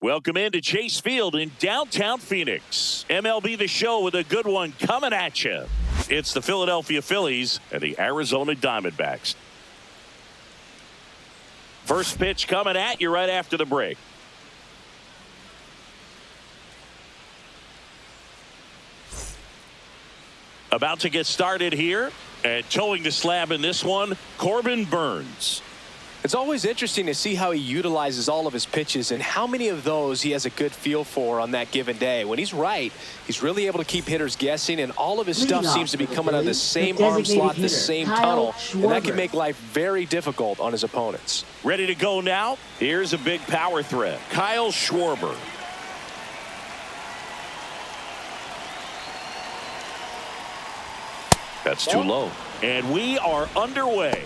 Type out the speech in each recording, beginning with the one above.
Welcome into Chase Field in downtown Phoenix. MLB The Show with a good one coming at you. It's the Philadelphia Phillies and the Arizona Diamondbacks. First pitch coming at you right after the break. About to get started here, and towing the slab in this one, Corbin Burnes. It's always interesting to see how he utilizes all of his pitches and how many of those he has a good feel for on that given day. When he's right, he's really able to keep hitters guessing, and all of his stuff seems to be coming out of the same arm slot, the same tunnel, and that can make life very difficult on his opponents. Ready to go now? Here's a big power threat. Kyle Schwarber. That's too low. And we are underway.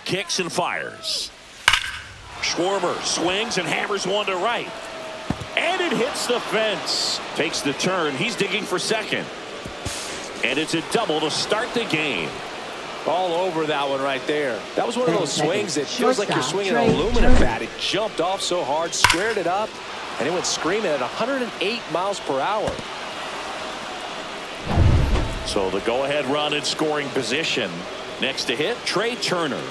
Kicks and fires. Schwarber swings and hammers one to right. And it hits the fence. Takes the turn. He's digging for second. And it's a double to start the game. All over that one right there. That was one of those swings that feels like you're swinging an aluminum bat. It jumped off so hard, squared it up, and it went screaming at 108 miles per hour. So the go-ahead run in scoring position. Next to hit, Trey Turner.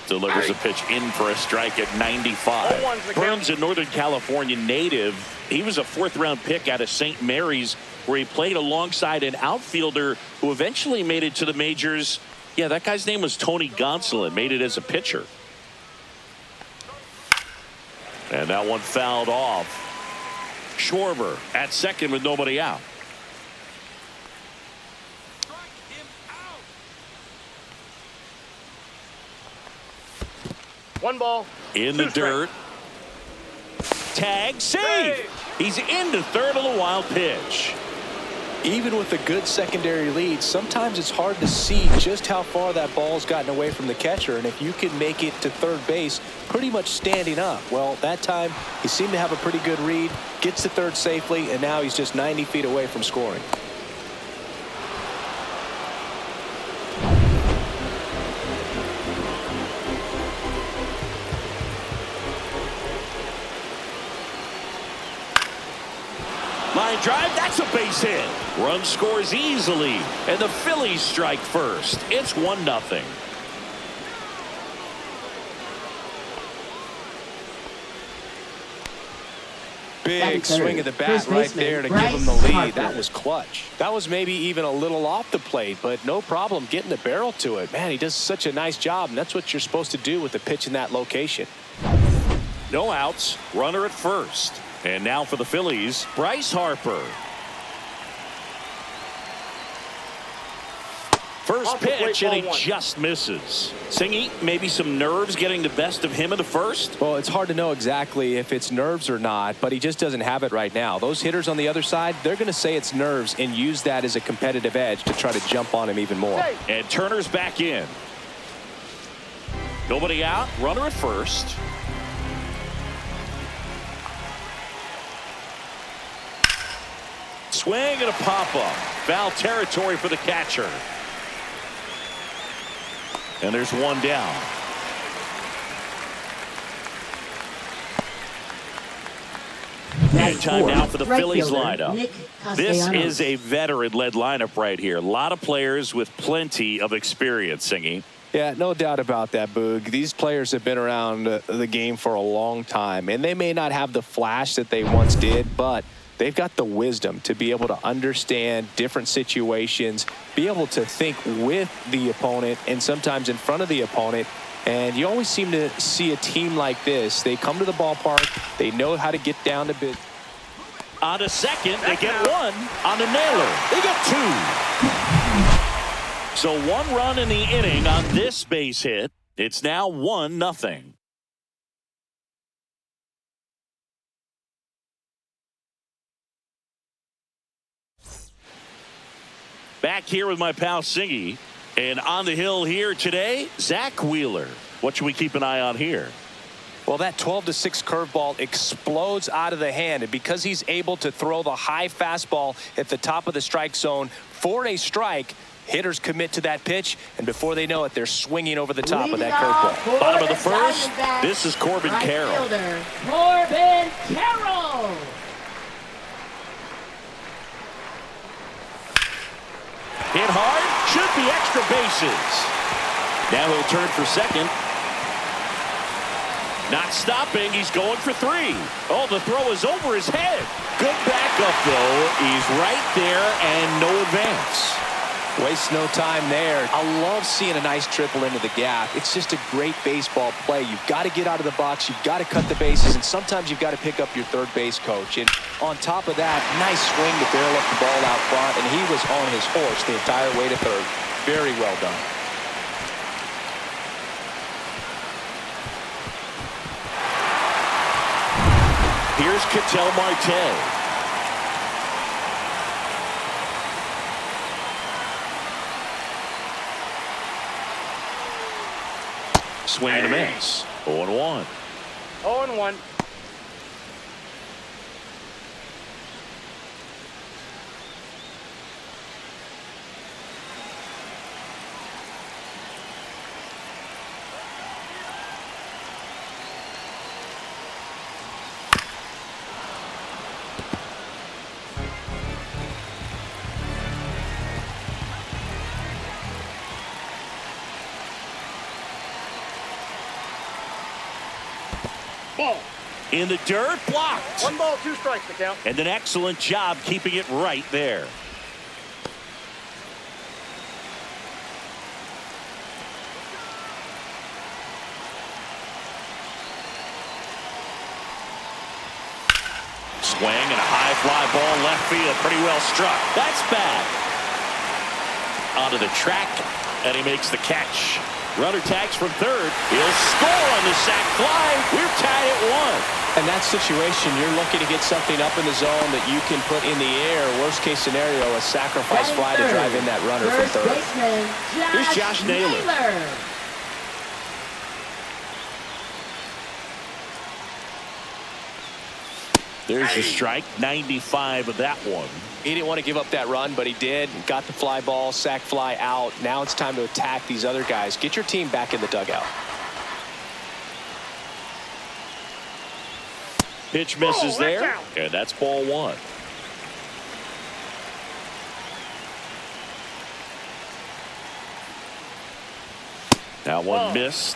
Delivers a pitch in for a strike at 95. Burnes, a Northern California native. He was a fourth-round pick out of St. Mary's, where he played alongside an outfielder who eventually made it to the majors. Yeah, that guy's name was Tony Gonsolin. Made it as a pitcher. And that one fouled off. Schwarber at second with nobody out. One ball. In the dirt. Tag, save. He's into third on the wild pitch. Even with a good secondary lead, sometimes it's hard to see just how far that ball's gotten away from the catcher, and if you can make it to third base pretty much standing up. Well, that time he seemed to have a pretty good read, gets to third safely, and now he's just 90 feet away from scoring. Line drive, that's a base hit. Run scores easily, and the Phillies strike first. It's 1-0. Big swing of the bat right there to give him the lead. That was clutch. That was maybe even a little off the plate, but no problem getting the barrel to it. Man, he does such a nice job, and that's what you're supposed to do with the pitch in that location. No outs, runner at first. And now for the Phillies, Bryce Harper. First pitch, and he just misses. Singy, maybe some nerves getting the best of him in the first? Well, it's hard to know exactly if it's nerves or not, but he just doesn't have it right now. Those hitters on the other side, they're going to say it's nerves and use that as a competitive edge to try to jump on him even more. And Turner's back in. Nobody out, runner at first. Swing and a pop-up. Foul territory for the catcher. And there's one down. And time now for the Phillies lineup. This is a veteran-led lineup right here. A lot of players with plenty of experience, Singy. Yeah, no doubt about that, Boog. These players have been around the game for a long time, and they may not have the flash that they once did, but they've got the wisdom to be able to understand different situations, be able to think with the opponent and sometimes in front of the opponent. And you always seem to see a team like this. They come to the ballpark. They know how to get down to business. On a second, they get one. On the nailer, they get two. So one run in the inning on this base hit. It's now 1-0. Back here with my pal Singy. And on the hill here today, Zach Wheeler. What should we keep an eye on here? Well, that 12-6 curveball explodes out of the hand, and because he's able to throw the high fastball at the top of the strike zone for a strike, hitters commit to that pitch, and before they know it, they're swinging over the top of that curveball. Bottom of the first, this is Corbin Carroll. Corbin Carroll. Hit hard, should be extra bases. Now he'll turn for second. Not stopping, he's going for 3. Oh, the throw is over his head. Good backup, though. He's right there and no advance. Waste no time there. I love seeing a nice triple into the gap. It's just a great baseball play. You've got to get out of the box. You've got to cut the bases, and sometimes you've got to pick up your third base coach. And on top of that, nice swing to barrel up the ball out front, and he was on his horse the entire way to third. Very well done. Here's Ketel Marte. Swing and a miss. 0-1. 0-1. In the dirt, blocked. 1 ball, 2 strikes to count. And an excellent job keeping it right there. Swing and a high fly ball left field. Pretty well struck. That's bad. Onto the track, and he makes the catch. Runner tags from third. He'll score on the sac fly. We're tied at 1. In that situation, you're looking to get something up in the zone that you can put in the air. Worst case scenario, a sacrifice fly to drive in that runner from third. Here's Josh Naylor. There's the strike. 95 of that one. He didn't want to give up that run, but he did. Got the fly ball, sac fly out. Now it's time to attack these other guys. Get your team back in the dugout. Pitch misses there, and that's ball 1. Now one missed.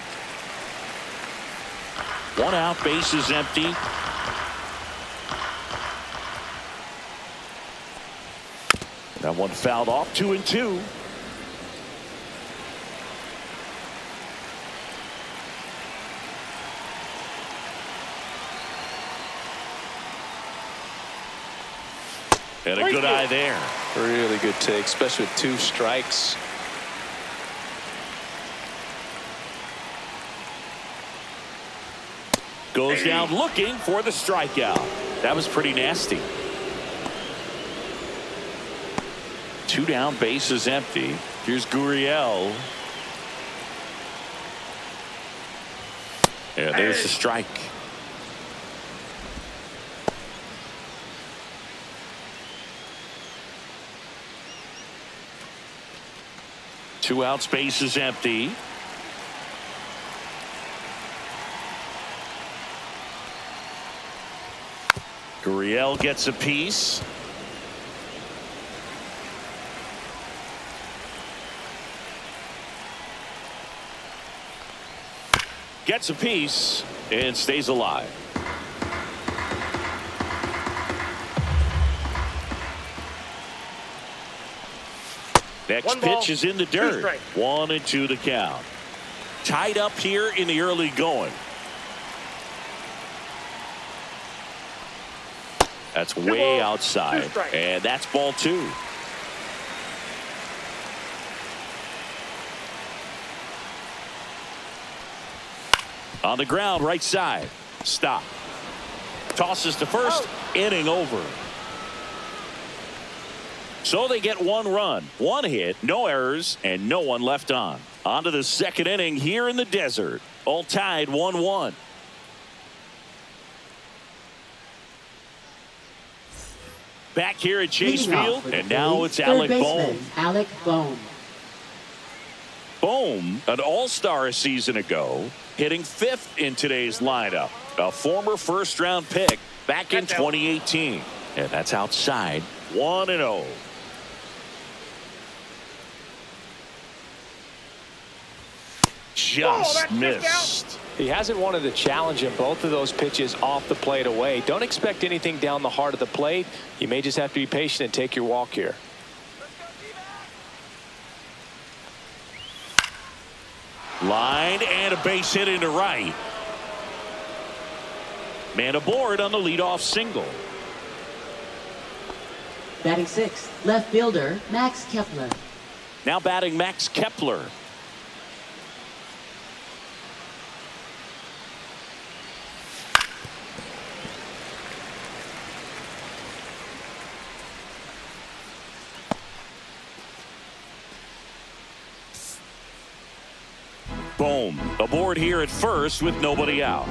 1 out, base is empty. That one fouled off. 2-2. And a good eye there. Really good take, especially with 2 strikes. Goes down looking for the strikeout. That was pretty nasty. 2 down, base is empty. Here's Gurriel. And there's the strike. Two outs, base is empty. Gurriel gets a piece. Gets a piece and stays alive. Next pitch is in the dirt. 1-2 the count. Tied up here in the early going. That's way outside. And that's ball 2. On the ground, right side. Stop. Tosses to first. Inning over. So they get 1 run, 1 hit, no errors, and no one left on. On to the second inning here in the desert. All tied 1-1. Back here at Chase Leading off Field, for the and now Phillies, it's Alec third Bohm. baseman, Alec Bohm. Bohm, an all-star a season ago, hitting 5th in today's lineup. A former first-round pick back in 2018. And that's outside 1-0. Just missed. He hasn't wanted to challenge him. Both of those pitches off the plate away. Don't expect anything down the heart of the plate. You may just have to be patient and take your walk here. Line and a base hit into right. Man aboard on the leadoff single. Batting sixth, left fielder, Max Kepler. Now batting Max Kepler. Boom. Aboard here at first with nobody out.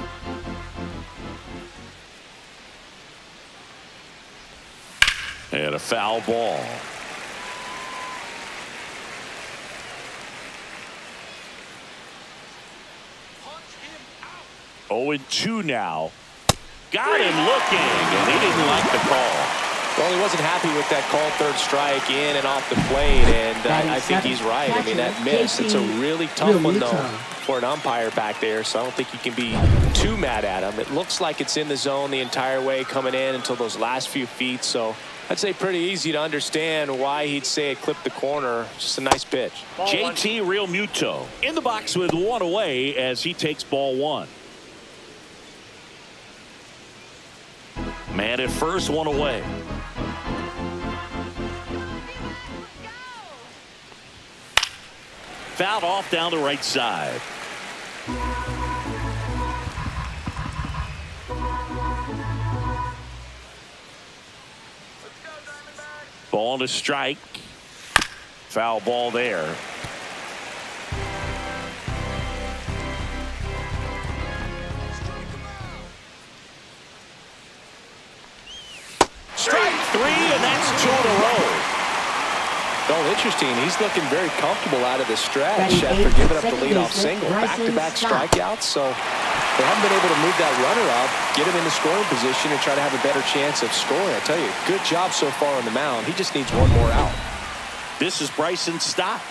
And a foul ball. Oh, and 2 now. Got him looking, and he didn't like the call. Well, he wasn't happy with that call, third strike in and off the plate, and I think he's right. I mean, that miss, it's a really tough one, though, for an umpire back there, so I don't think you can be too mad at him. It looks like it's in the zone the entire way coming in until those last few feet, so I'd say pretty easy to understand why he'd say it clipped the corner. Just a nice pitch. JT Real Muto in the box with 1 away as he takes ball 1. Man at first, 1 away. Fouled off down the right side. Ball to strike. Foul ball there. Strike 3, and that's 2 in a row. Oh, interesting. He's looking very comfortable out of the stretch after giving up the leadoff single. Back-to-back strikeouts, so they haven't been able to move that runner up, get him in the scoring position, and try to have a better chance of scoring. I tell you, good job so far on the mound. He just needs one more out. This is Bryson Stott.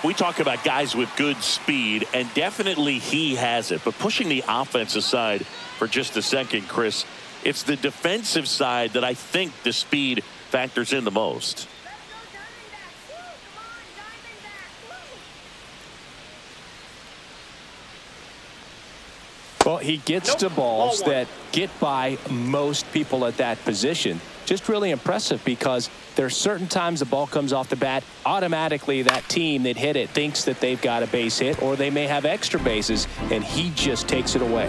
We talk about guys with good speed, and definitely he has it. But pushing the offense aside for just a second, Chris, it's the defensive side that I think the speed factors in the most. Well, he gets to balls that get by most people at that position. Just really impressive because there are certain times the ball comes off the bat, automatically that team that hit it thinks that they've got a base hit, or they may have extra bases, and he just takes it away.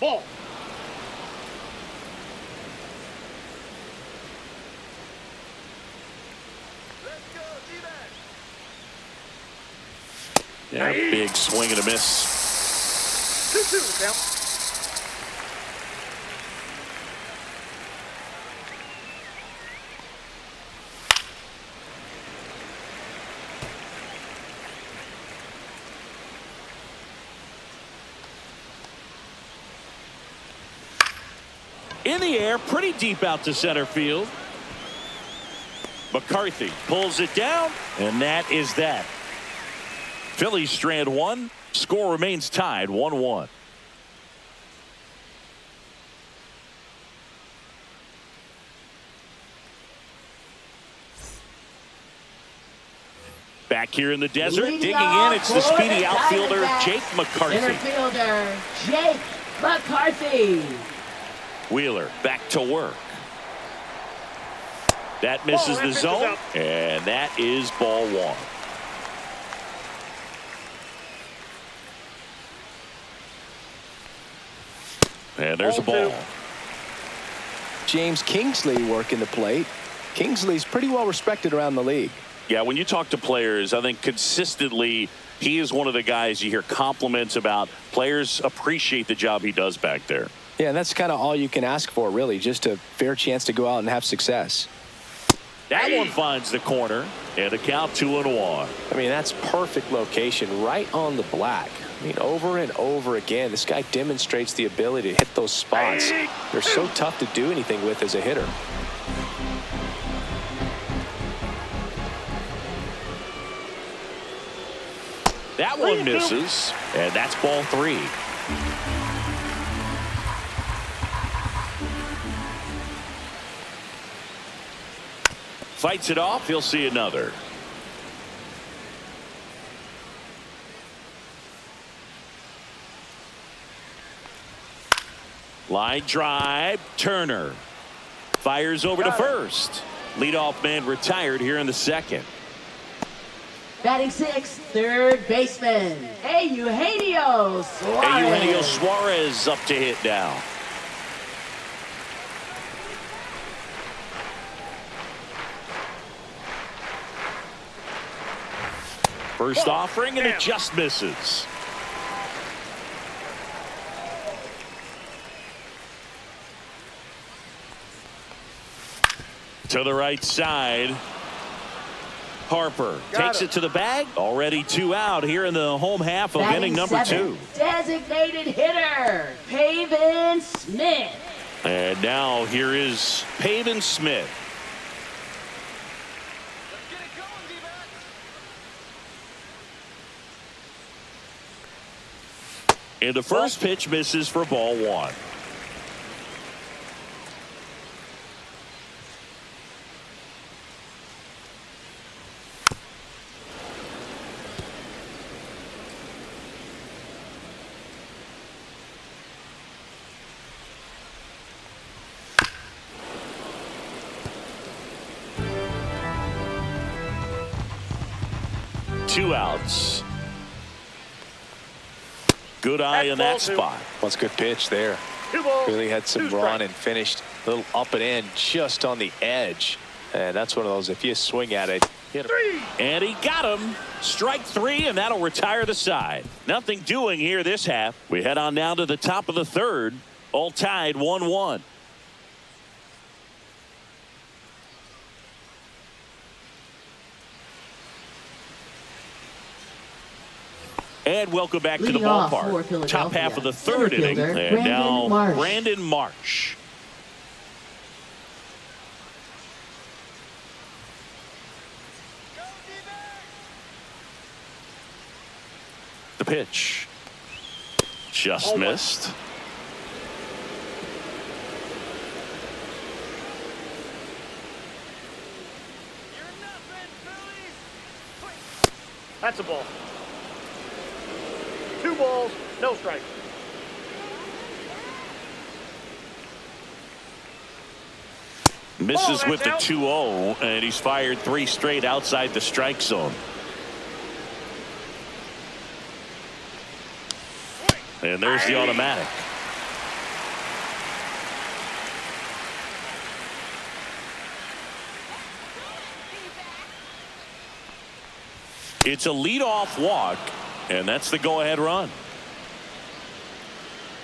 Ball. Yeah, big swing and a miss. 2-2 count. In the air, pretty deep out to center field. McCarthy pulls it down, and that is that. Phillies strand 1. Score remains tied 1-1. Back here in the desert, digging in, it's the speedy outfielder, Jake McCarthy. Center fielder, Jake McCarthy. Wheeler back to work. That misses the zone, and that is ball 1. And there's a ball. James Kingsley working the plate. Kingsley's pretty well respected around the league. Yeah, when you talk to players, I think consistently He is one of the guys you hear compliments about. Players appreciate the job he does back there. Yeah, and that's kind of all you can ask for, really, just a fair chance to go out and have success. That one finds the corner, and a count 2-1. I mean, that's perfect location, right on the black. I mean, over and over again, this guy demonstrates the ability to hit those spots. They're so tough to do anything with as a hitter. That one misses, and that's ball 3. Fights it off. He'll see another. Line drive. Turner fires over to first. Leadoff man retired here in the second. Batting 6th, third baseman, Eugenio Suarez. Eugenio Suarez up to hit now. First offering, and it just misses. To the right side. Harper takes it to the bag. Already 2 out here in the home half of inning number 2. Designated hitter, Pavin Smith. And now here is Pavin Smith. And the first pitch misses for ball 1. Two outs. Good eye in that spot. That's a good pitch there. Really had some run and finished a little up and in just on the edge. And that's one of those, if you swing at it, hit him. And he got him. Strike 3, and that'll retire the side. Nothing doing here this half. We head on down to the top of the third. All tied 1-1. And welcome back to the ballpark. Top half of the third inning. And now Brandon Marsh. The pitch. Just missed. That's a ball. 2 balls, no strike. Misses with the 2-0, and he's fired 3 straight outside the strike zone. And there's the automatic. It's a leadoff walk, and that's the go-ahead run.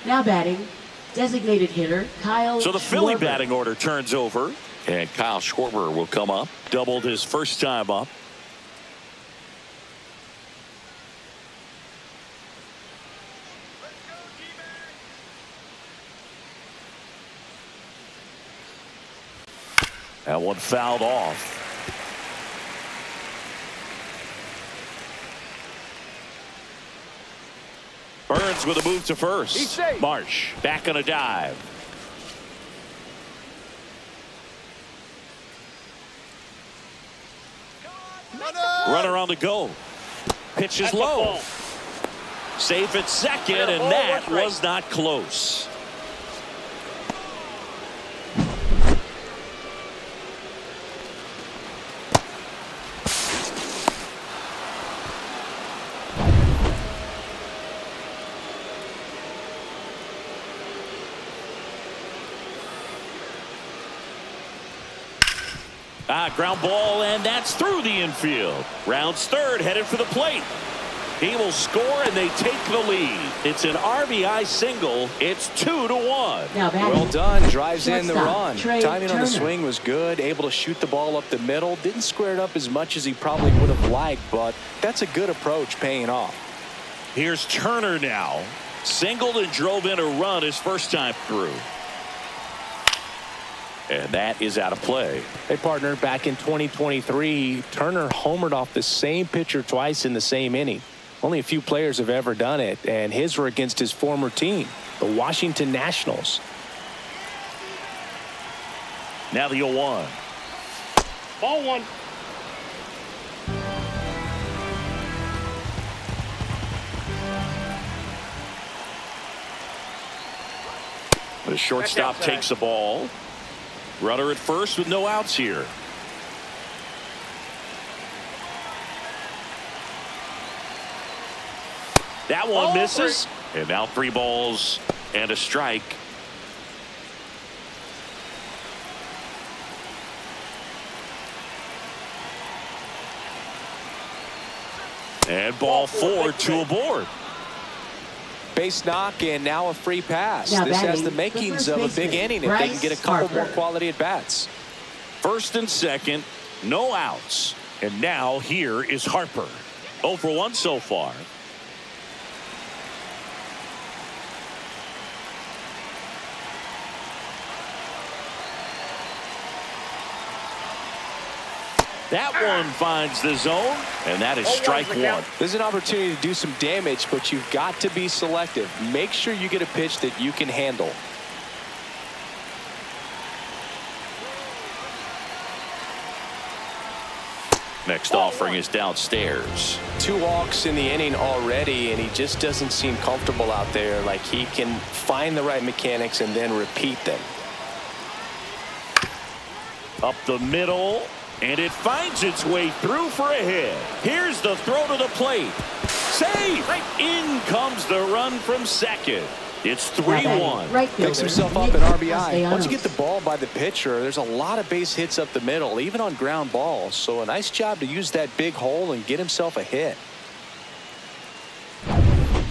Now batting, designated hitter Kyle So the Philly Schwarber. batting order turns over, and Kyle Schwarber will come up. Doubled his first time up. That one fouled off. Burns with a move to first. Marsh back on a dive. Runner on the go. Pitch is low. Safe at second, and that was not close. Ground ball, and that's through the infield. Rounds third, headed for the plate. He will score, and they take the lead. It's an RBI single. It's 2-1. Now batting, Well done. Drives in the shortstop, run. Trey Timing on the Turner. swing was good. Able to shoot the ball up the middle. Didn't square it up as much as he probably would have liked, but that's a good approach paying off. Here's Turner now. Singled and drove in a run his first time through. And that is out of play. Hey, partner, back in 2023, Turner homered off the same pitcher twice in the same inning. Only a few players have ever done it, and his were against his former team, the Washington Nationals. Now the 0-1. Ball one. The shortstop takes the ball. Runner at first with no outs here. That one misses. And now 3 balls and a strike. And ball 4, 2 aboard. Base knock and now a free pass. Now This has batting, the the makings first of a baseman, big inning if they can get a couple Bryce more Harper. quality at bats. First and second, no outs. And now here is Harper. 0 for 1 so far. That one finds the zone, and that is strike 1. There's an opportunity to do some damage, but you've got to be selective. Make sure you get a pitch that you can handle. Next offering is downstairs. 2 walks in the inning already, and he just doesn't seem comfortable out there. Like he can find the right mechanics and then repeat them. Up the middle, and it finds its way through for a hit. Here's the throw to the plate. Safe! In comes the run from second. It's 3-1. Right Picks fielder, himself up Nick at RBI. Castellanos. Once you get the ball by the pitcher, there's a lot of base hits up the middle, even on ground balls. So a nice job to use that big hole and get himself a hit.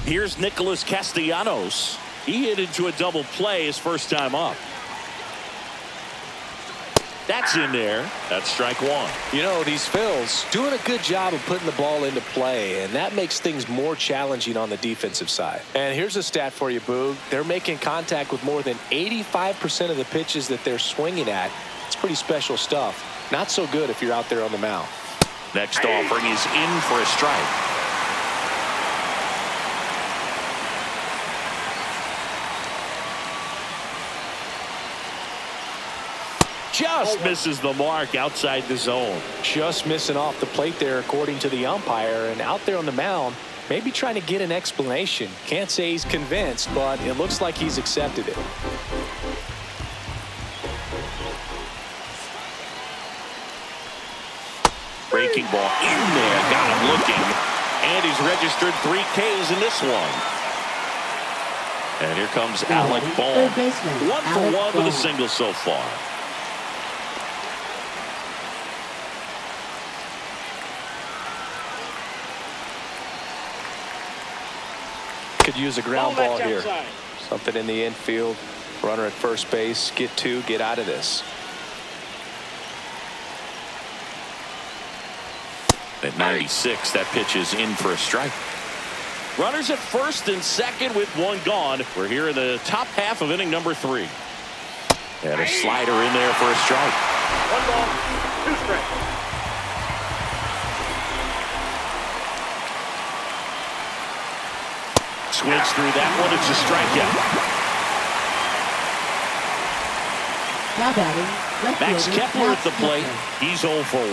Here's Nicholas Castellanos. He hit into a double play his first time up. That's in there. That's strike 1. You know, these Phils doing a good job of putting the ball into play, and that makes things more challenging on the defensive side. And here's a stat for you, Boog. They're making contact with more than 85% of the pitches that they're swinging at. It's pretty special stuff. Not so good if you're out there on the mound. Next offering is in for a strike. Just misses the mark outside the zone. Just missing off the plate there, according to the umpire, and out there on the mound, maybe trying to get an explanation. Can't say he's convinced, but it looks like he's accepted it. Breaking ball in there, got him looking, and he's registered 3 Ks in this one. And here comes Alec Bohm. Third baseman, 1 for Alec 1 with a Bohm. single so far. Could use a ground ball here. Something in the infield. Runner at first base. Get 2, get out of this. At 96, that pitch is in for a strike. Runners at first and second with 1 gone. We're here in the top half of inning number 3. And a slider in there for a strike. 1 ball, 2 strikes. Swings through that one. It's a strikeout. Now batting, left Max fielder, Kepler at the Max plate. Kepler. He's 0 for 1.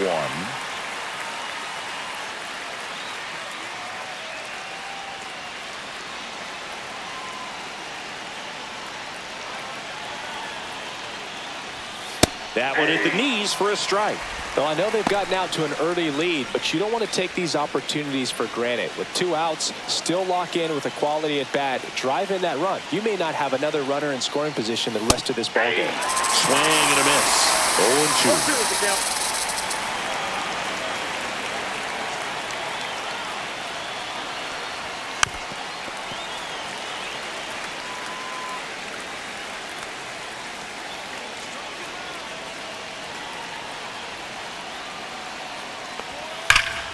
That one at the knees for a strike. Well, I know they've gotten out to an early lead, but you don't want to take these opportunities for granted. With 2 outs, still lock in with a quality at bat. Drive in that run. You may not have another runner in scoring position the rest of this ball game. Swing and a miss. 0-2. 2 is the count.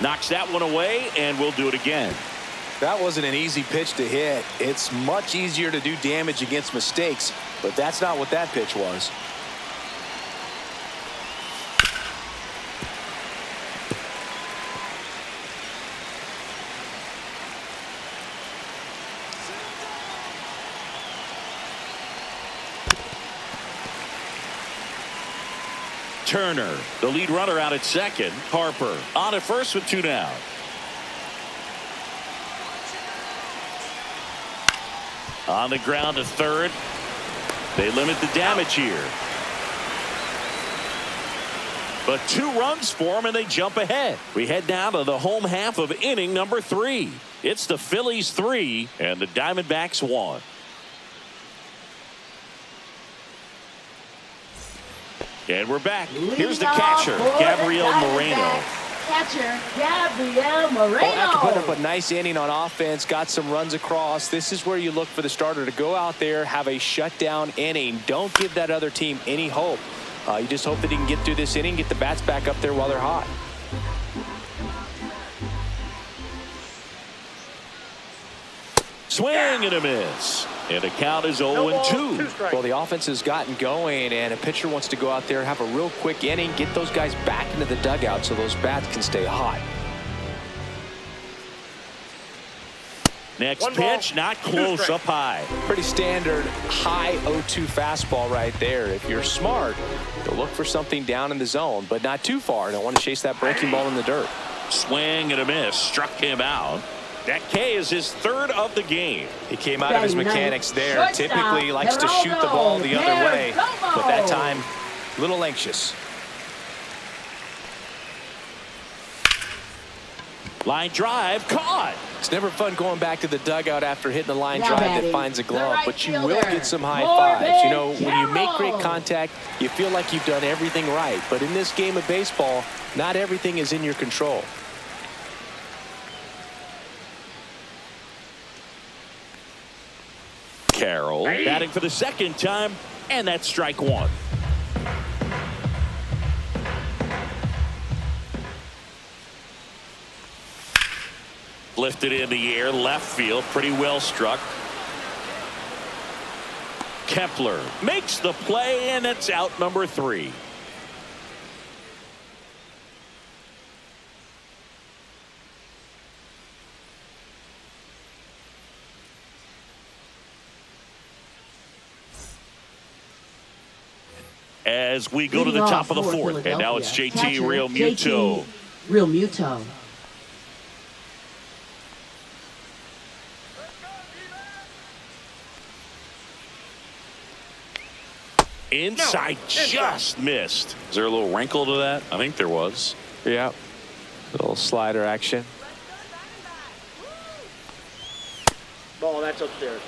Knocks that one away, and we'll do it again. That wasn't an easy pitch to hit. It's much easier to do damage against mistakes, but that's not what that pitch was. Turner, the lead runner, out at second. Harper on at first with 2 down. On the ground to third. They limit the damage here. But 2 runs for them, and they jump ahead. We head down to the home half of inning number 3. It's the Phillies 3 and the Diamondbacks 1. And we're back. Here's the catcher, Gabriel Moreno. Catcher, Gabriel Moreno. Well, after putting up a nice inning on offense, got some runs across, this is where you look for the starter to go out there, have a shutdown inning. Don't give that other team any hope. You just hope that he can get through this inning, get the bats back up there while they're hot. Swing and a miss. And the count is 0-2. Well, the offense has gotten going, and a pitcher wants to go out there, have a real quick inning, get those guys back into the dugout so those bats can stay hot. Next pitch, not close, up high. Pretty standard high 0-2 fastball right there. If you're smart, you'll look for something down in the zone, but not too far. Don't want to chase that breaking ball in the dirt. Swing and a miss, struck him out. That K is his 3rd of the game. He came out of his mechanics there. Typically likes to shoot the ball the other way, but that time a little anxious. Line drive, caught. It's never fun going back to the dugout after hitting a line drive that finds a glove, but you will get some high fives. You know, when you make great contact, you feel like you've done everything right. But in this game of baseball, not everything is in your control. Carroll batting for the 2nd time, and that's strike 1. Lifted in the air, left field, pretty well struck. Kepler makes the play, and it's out number 3. As we go to the top of the 4th, and now it's JT Realmuto. Realmuto. Inside, just missed. Is there a little wrinkle to that? I think there was. Yeah, little slider action. Ball, that's upstairs.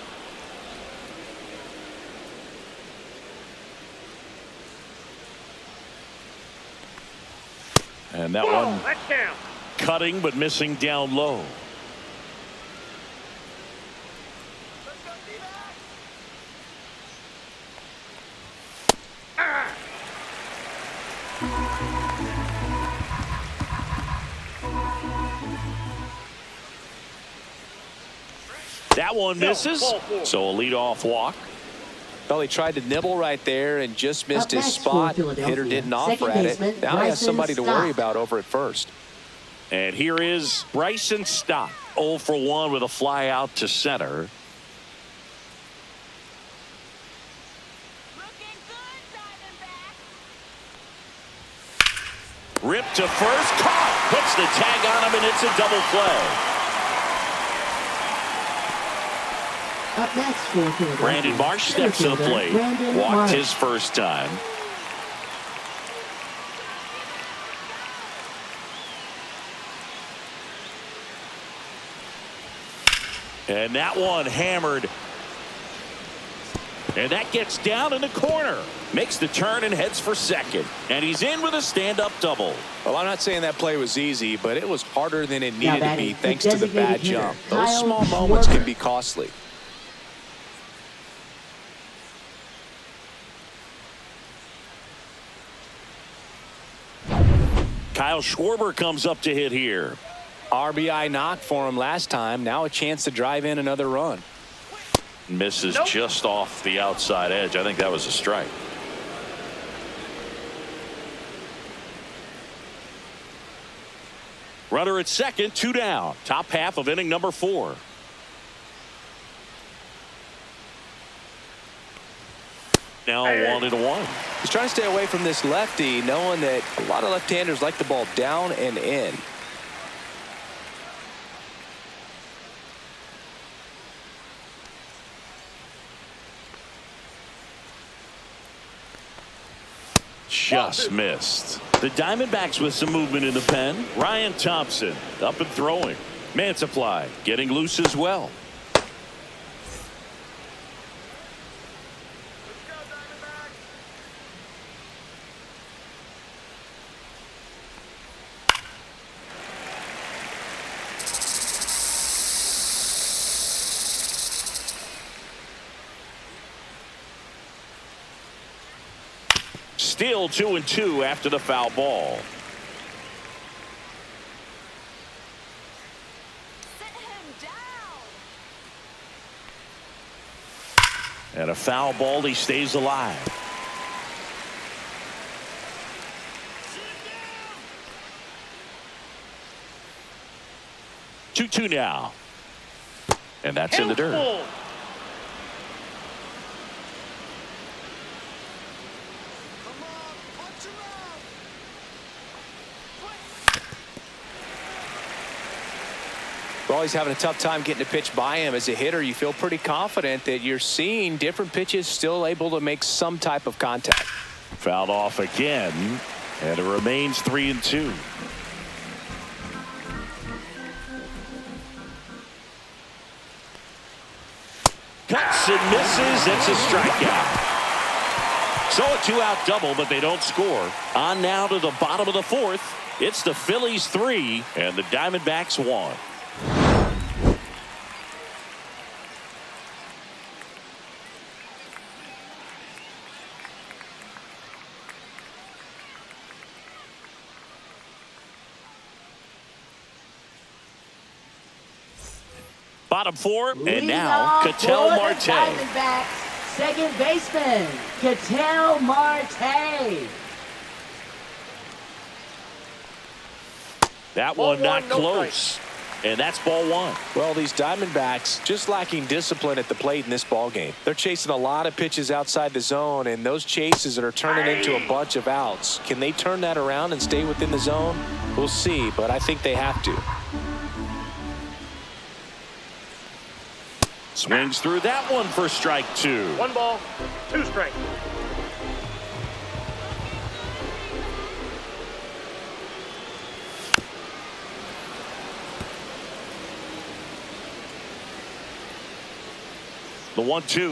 And that one That's down. cutting but missing down low. That one misses, so a leadoff walk. Well, he tried to nibble right there and just missed his next for spot. Philadelphia, Hitter didn't offer second at it. baseman, Now he has somebody to Bryson worry Stott. about over at first. And here is Bryson Stott, 0 for 1 with a fly out to center. Ripped to first, caught, puts the tag on him, and it's a double play. Up next for Philadelphia, Brandon Marsh steps to the center plate. fielder, Brandon Walked Marsh. his first time. And that one hammered. And that gets down in the corner. Makes the turn and heads for second. And he's in with a stand-up double. Well, I'm not saying that play was easy, but it was harder than it Now needed to batting, be the thanks to the designated bad hitter, jump. Those Kyle small moments Schwarber. can be costly. Kyle Schwarber comes up to hit here. RBI knock for him last time. Now a chance to drive in another run. Misses just off the outside edge. I think that was a strike. Runner at second, 2 down. Top half of inning number 4. Now 1-1. He's trying to stay away from this lefty, knowing that a lot of left-handers like the ball down and in. Just missed. The Diamondbacks with some movement in the pen. Ryan Thompson up and throwing. Man Supply getting loose as well. Still 2-2 after the foul ball. And a foul ball, he stays alive. Two now. And that's in the dirt. He's having a tough time getting a pitch by him. As a hitter, you feel pretty confident that you're seeing different pitches still able to make some type of contact. Fouled off again, and it remains 3-2. Cuts and misses. It's a strikeout. So a 2-out double, but they don't score. On now to the bottom of the 4th. It's the Phillies 3 and the Diamondbacks 1. Bottom 4, and now Ketel Marte. Diamondbacks, second baseman, Ketel Marte. That one not close. And that's ball 1. Well, these Diamondbacks just lacking discipline at the plate in this ball game. They're chasing a lot of pitches outside the zone, and those chases that are turning into a bunch of outs. Can they turn that around and stay within the zone? We'll see, but I think they have to. Swings through that one for strike 2. 1 ball, 2 strikes. The 1-2.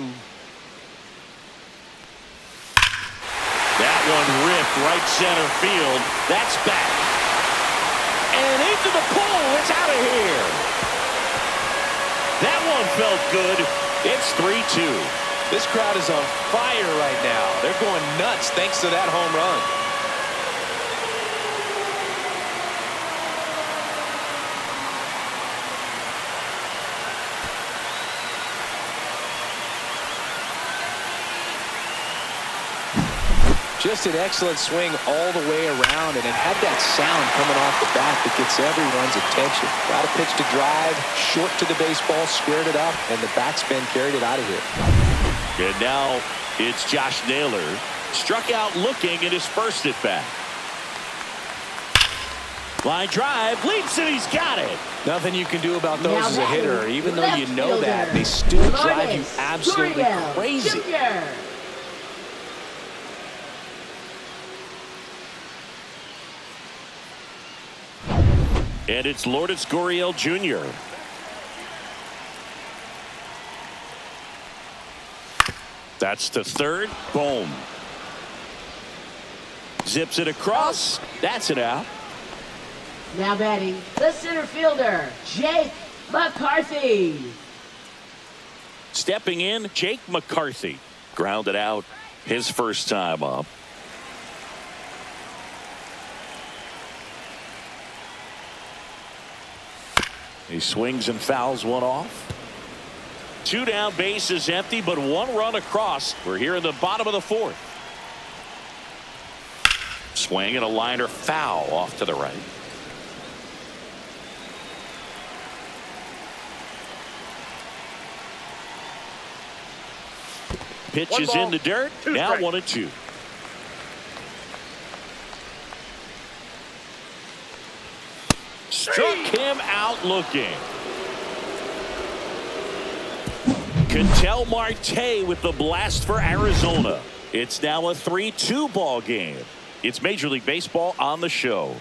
That one ripped right center field. That's back. And into the pole. It's out of here. That one felt good. It's 3-2. This crowd is on fire right now. They're going nuts thanks to that home run. Just an excellent swing all the way around, and it had that sound coming off the bat that gets everyone's attention. Got a pitch to drive, short to the baseball, squared it up, and the backspin carried it out of here. And now it's Josh Naylor. Struck out looking at his first at bat. Line drive, leaps, and he's got it. Nothing you can do about those as a hitter. Even though you know that, they still drive you absolutely crazy. And it's Lourdes Gurriel Jr. That's to third. Boom. Zips it across. That's it out. Now batting, the center fielder, Jake McCarthy. Stepping in, Jake McCarthy. Grounded out his first time up. He swings and fouls one off. 2 down, bases empty, but 1 run across. We're here in the bottom of the 4th. Swing and a liner foul off to the right. Pitch is in the dirt. Now 1-2. Struck him out looking. Ketel Marte with the blast for Arizona. It's now a 3-2 ball game. It's Major League Baseball on the show.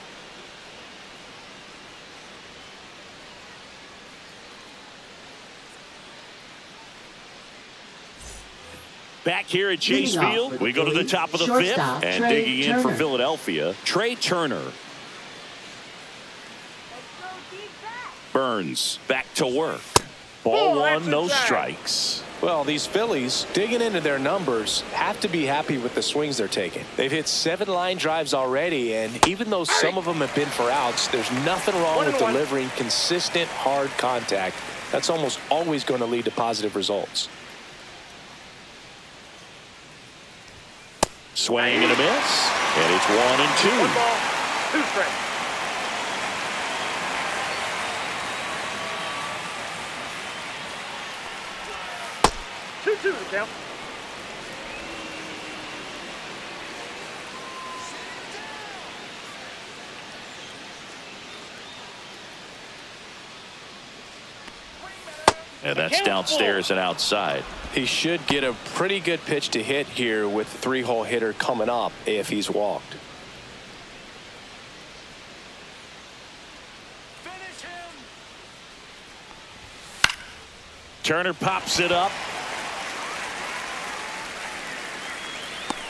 Back here at Chase Field, we go to the top of the 5th, and digging in for Philadelphia, Trey Turner. Burns back to work. Ball 1, no strikes. Well, these Phillies, digging into their numbers, have to be happy with the swings they're taking. They've hit 7 line drives already, and even though some of them have been for outs, there's nothing wrong with delivering consistent, hard contact. That's almost always going to lead to positive results. Swing and a miss, and it's 1-2. 1 ball, 2 strikes. Two to count. And that's downstairs and outside. He should get a pretty good pitch to hit here with the 3-hole hitter coming up if he's walked. Finish him. Turner pops it up.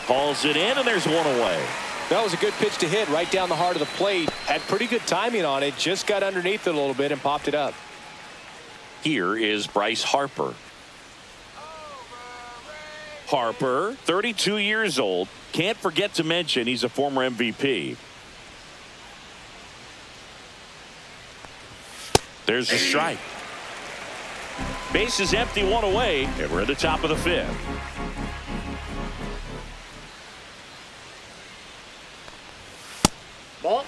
Hauls it in, and there's 1 away. That was a good pitch to hit right down the heart of the plate. Had pretty good timing on it. Just got underneath it a little bit and popped it up. Here is Bryce Harper. Harper, 32 years old. Can't forget to mention he's a former MVP. There's a strike. Base is empty, 1 away, and we're at the top of the 5th. Ball.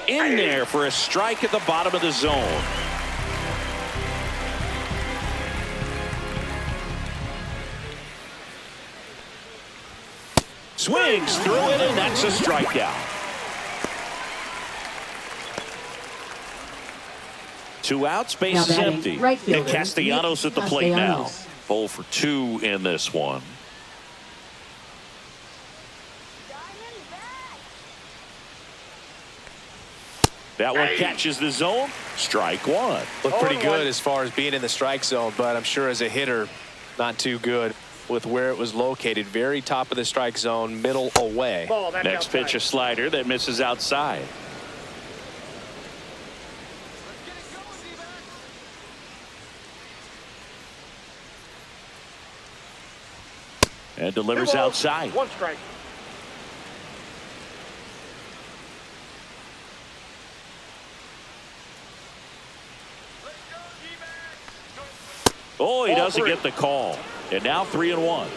In there for a strike at the bottom of the zone. Swings through it, and that's a strikeout. 2 outs, base is empty. Right And Castellanos at the plate now. 0 for 2 in this one. That one catches the zone. Strike 1. Looked pretty good as far as being in the strike zone, but I'm sure as a hitter, not too good with where it was located. Very top of the strike zone, middle away. Ball, Next outside. pitch, a slider that misses outside. And delivers 2 balls, outside. 1 strike. Oh, he Ball doesn't 3. get the call. And now 3-1.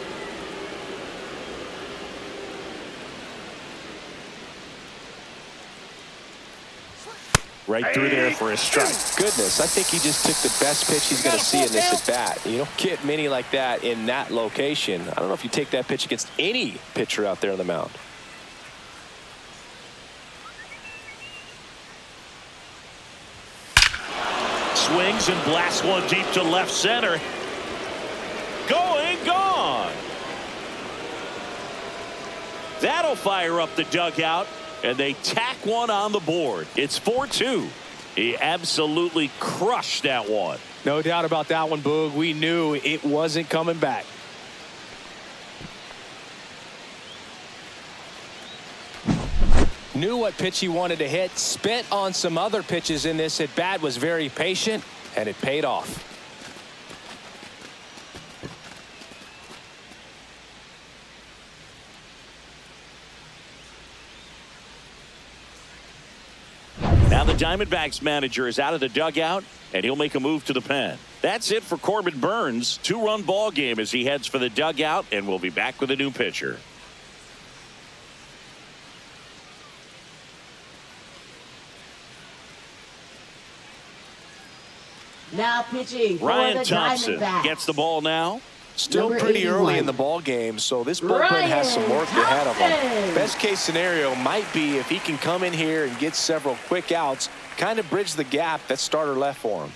Right through there for a strike. Goodness, I think he just took the best pitch he's going to see in this at bat. You don't get many like that in that location. I don't know if you take that pitch against any pitcher out there on the mound. Swings and blasts one deep to left center. Going, gone. That'll fire up the dugout, and they tack one on the board. It's 4-2. He absolutely crushed that one. No doubt about that one, Boog. We knew it wasn't coming back. Knew what pitch he wanted to hit. Spent on some other pitches in this at bat. Was very patient, and it paid off. the Diamondbacks manager is out of the dugout, and he'll make a move to the pen. That's it for Corbin Burnes. 2-run ball game as he heads for the dugout, and we'll be back with a new pitcher. Now pitching for Ryan the Thompson Diamondbacks. gets the ball now. Still Number pretty 81. early in the ball game, so this bullpen has some work ahead of him. Thompson. Best case scenario might be if he can come in here and get several quick outs, kind of bridge the gap that starter left for him.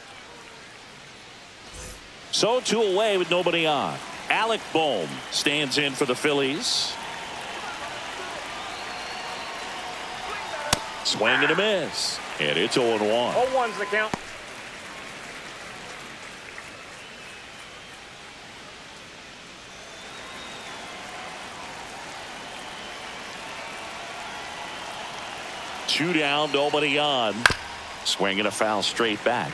So 2 away with nobody on. Alec Bohm stands in for the Phillies. Swing and a miss. And it's 0-1. 0-1's the count. Two down, nobody on. Swing and a foul straight back.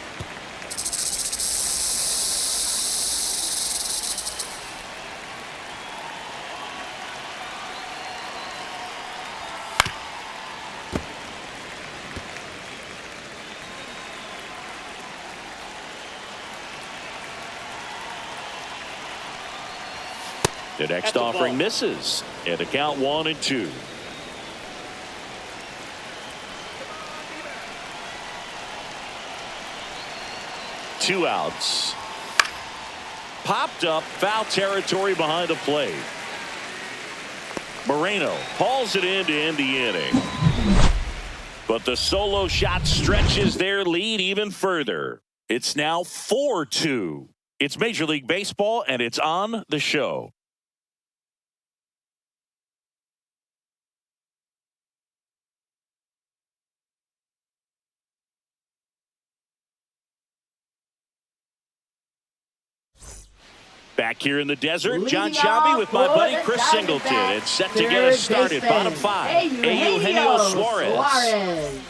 The next offering misses. And the count 1-2. Two outs. Popped up, foul territory behind the plate. Moreno hauls it in to end the inning. But the solo shot stretches their lead even further. It's now 4-2. It's Major League Baseball, and it's on the show. Back here in the desert, John Leading Shabby off with my for buddy the Chris Singleton. Diamondbacks, It's set to get us started. third Bottom baseman, 5. Eugenio Suarez.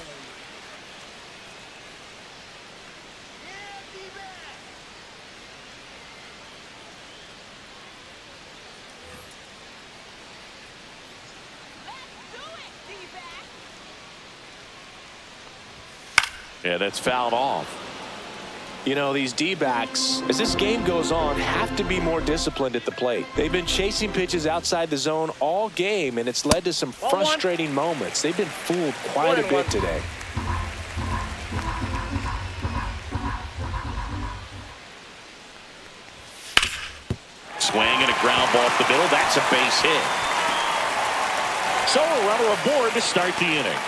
Yeah, that's fouled off. You know, these D-backs, as this game goes on, have to be more disciplined at the plate. They've been chasing pitches outside the zone all game, and it's led to some frustrating moments. They've been fooled quite a bit today. Swing and a ground ball off the middle. That's a base hit. So a runner aboard to start the inning.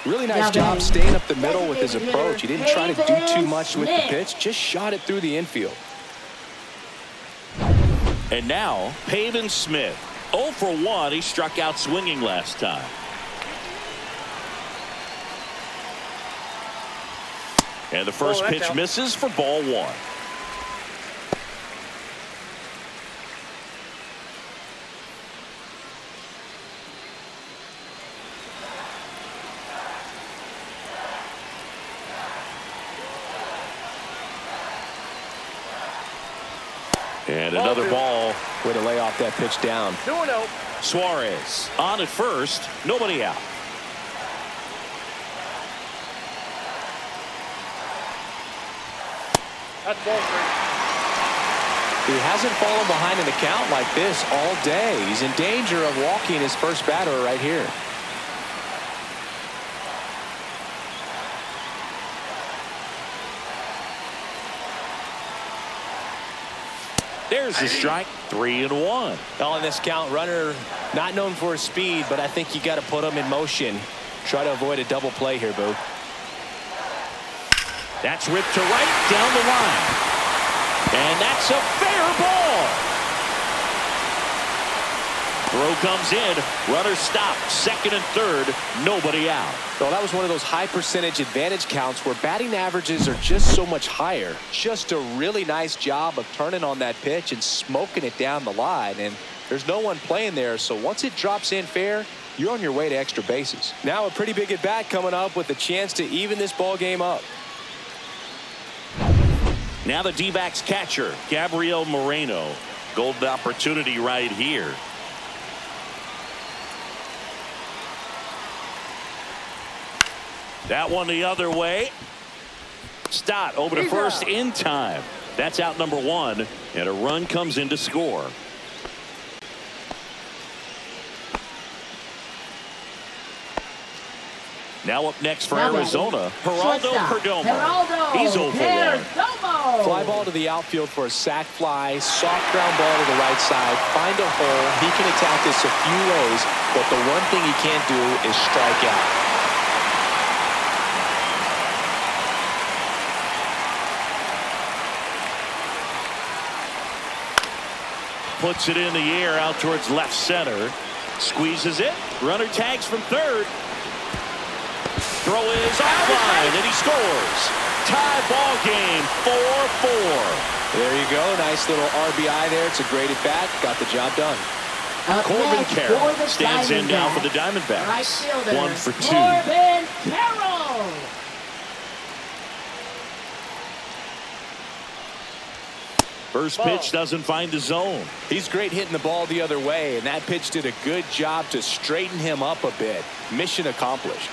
Really nice job staying up the middle with his approach. He didn't try to do too much with the pitch, just shot it through the infield. And now, Pavin Smith. 0 for 1. He struck out swinging last time. And the first pitch misses for ball 1. And another ball. Way to lay off that pitch down. 2-0. Suarez on at first. Nobody out. That's ball 3. He hasn't fallen behind in the count like this all day. He's in danger of walking his first batter right here. There's the strike. 3-1. Well, in this count, runner not known for his speed, but I think you got to put him in motion. Try to avoid a double play here, Boo. That's ripped to right down the line. And that's a fair ball. Throw comes in. Runner stopped. Second and third. Nobody out. Well, that was one of those high percentage advantage counts where batting averages are just so much higher. Just a really nice job of turning on that pitch and smoking it down the line. And there's no one playing there, so once it drops in fair, you're on your way to extra bases. Now a pretty big at bat coming up with a chance to even this ball game up. Now the D-backs catcher, Gabriel Moreno. Golden opportunity right here. That one the other way. Stott over to first in time. That's out number one, and a run comes in to score. Now up next for Arizona, Geraldo Perdomo. He's 0 for 1. Fly ball to the outfield for a sac fly. Soft ground ball to the right side. Find a hole. He can attack this a few ways, but the one thing he can't do is strike out. Puts it in the air out towards left center. Squeezes it. Runner tags from third. Throw is offline, and he scores. Tie ball game, 4-4. There you go. Nice little RBI there. It's a great at bat. Got the job done. Corbin Carroll stands in now for the Diamondbacks. Right fielder, 1 for 2. Corbin Carroll. First pitch doesn't find the zone. He's great hitting the ball the other way, and that pitch did a good job to straighten him up a bit. Mission accomplished.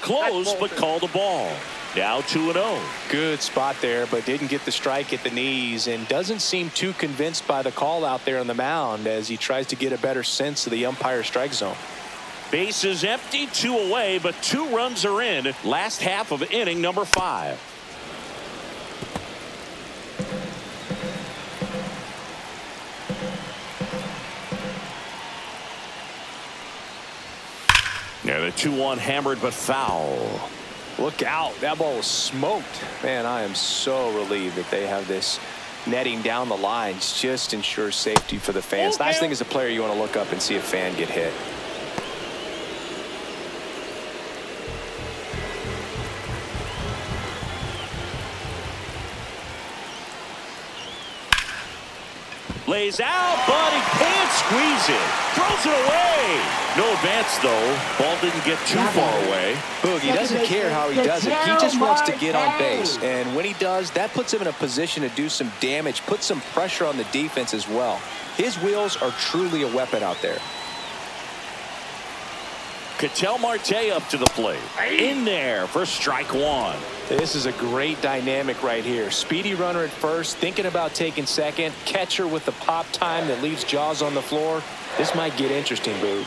Close, but called a ball. Now 2-0. Good spot there, but didn't get the strike at the knees, and doesn't seem too convinced by the call out there on the mound as he tries to get a better sense of the umpire's strike zone. Base is empty, 2 away, but 2 runs are in. Last half of inning number 5. Yeah, the 2-1 hammered but foul. Look out. That ball was smoked. Man, I am so relieved that they have this netting down the lines. Just ensures safety for the fans. Last thing as a player, you want to look up and see a fan get hit. Lays out, but he can't squeeze it. Throws it away. No advance, though. Ball didn't get too far away. Boog, he doesn't care how he does it. He just wants to get on base. And when he does, that puts him in a position to do some damage, put some pressure on the defense as well. His wheels are truly a weapon out there. Ketel Marte up to the plate. In there for strike 1. This is a great dynamic right here. Speedy runner at first, thinking about taking second. Catcher with the pop time that leaves Jaws on the floor. This might get interesting, Boog.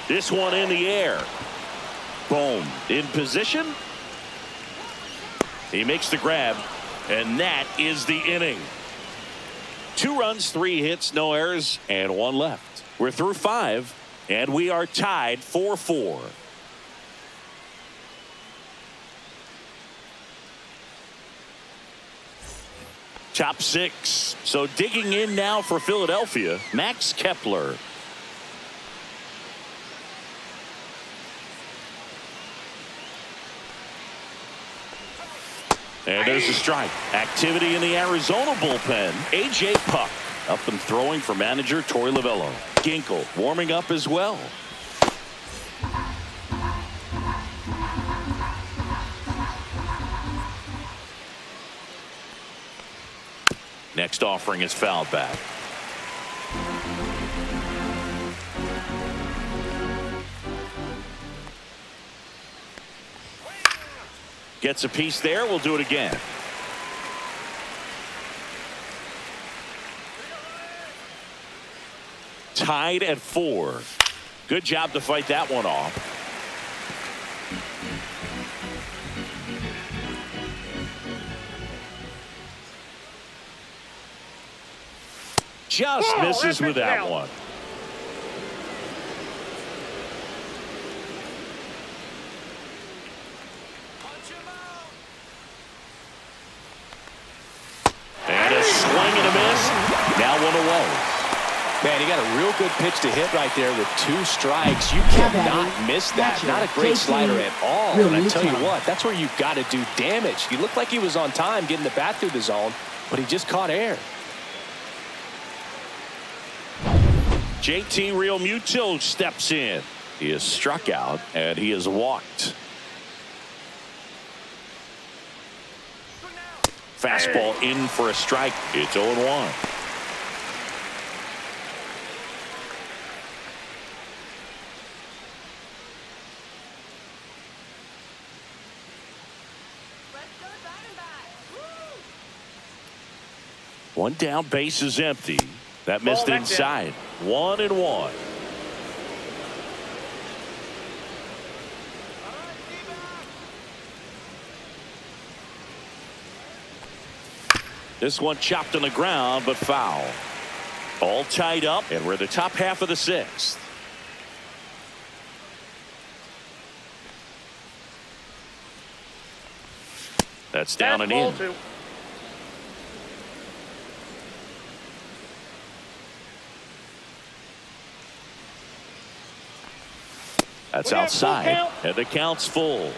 This one in the air. Boom. In position. He makes the grab, and that is the inning. 2 runs, 3 hits, no errors, and 1 left. We're through 5, and we are tied 4-4. Top 6. So digging in now for Philadelphia, Max Kepler. And there's a strike. Activity in the Arizona bullpen. A.J. Puck up and throwing for manager Torey Lovullo. Ginkel warming up as well. Next offering is fouled back. Gets a piece there. We'll do it again. Tied at 4. Good job to fight that one off. Just misses with that one. And a swing and a miss. Now 1 away. Man, he got a real good pitch to hit right there with 2 strikes. You cannot miss that. Not a great slider at all. And I tell you what, that's where you've got to do damage. He looked like he was on time getting the bat through the zone, but he just caught air. JT Realmuto steps in. He is struck out and he is walked. Fastball in for a strike. It's 0-1. One down, base is empty. That missed inside. 1-1. This one chopped on the ground, but foul. All tied up, and we're in the top half of the sixth. That's down and in. That's outside, and the count's full.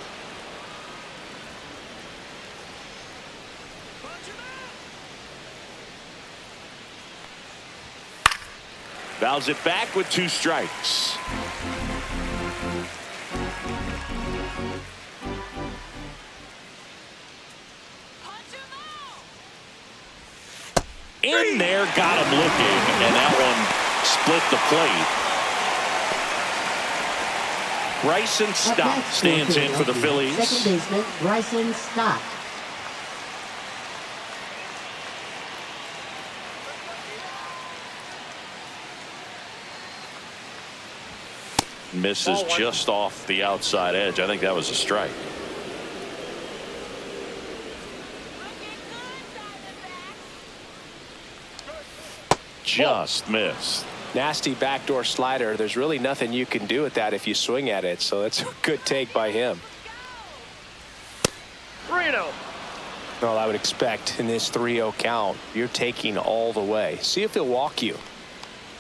Fouls it back with 2 strikes. In there, got him looking, and that one split the plate. Bryson Stott stands in for the Phillies. Second baseman Bryson Stott. Misses just off the outside edge. I think that was a strike. Just missed. Nasty backdoor slider. There's really nothing you can do with that if you swing at it. So it's a good take by him. 3-0. Well, I would expect in this 3-0 count, you're taking all the way. See if he'll walk you.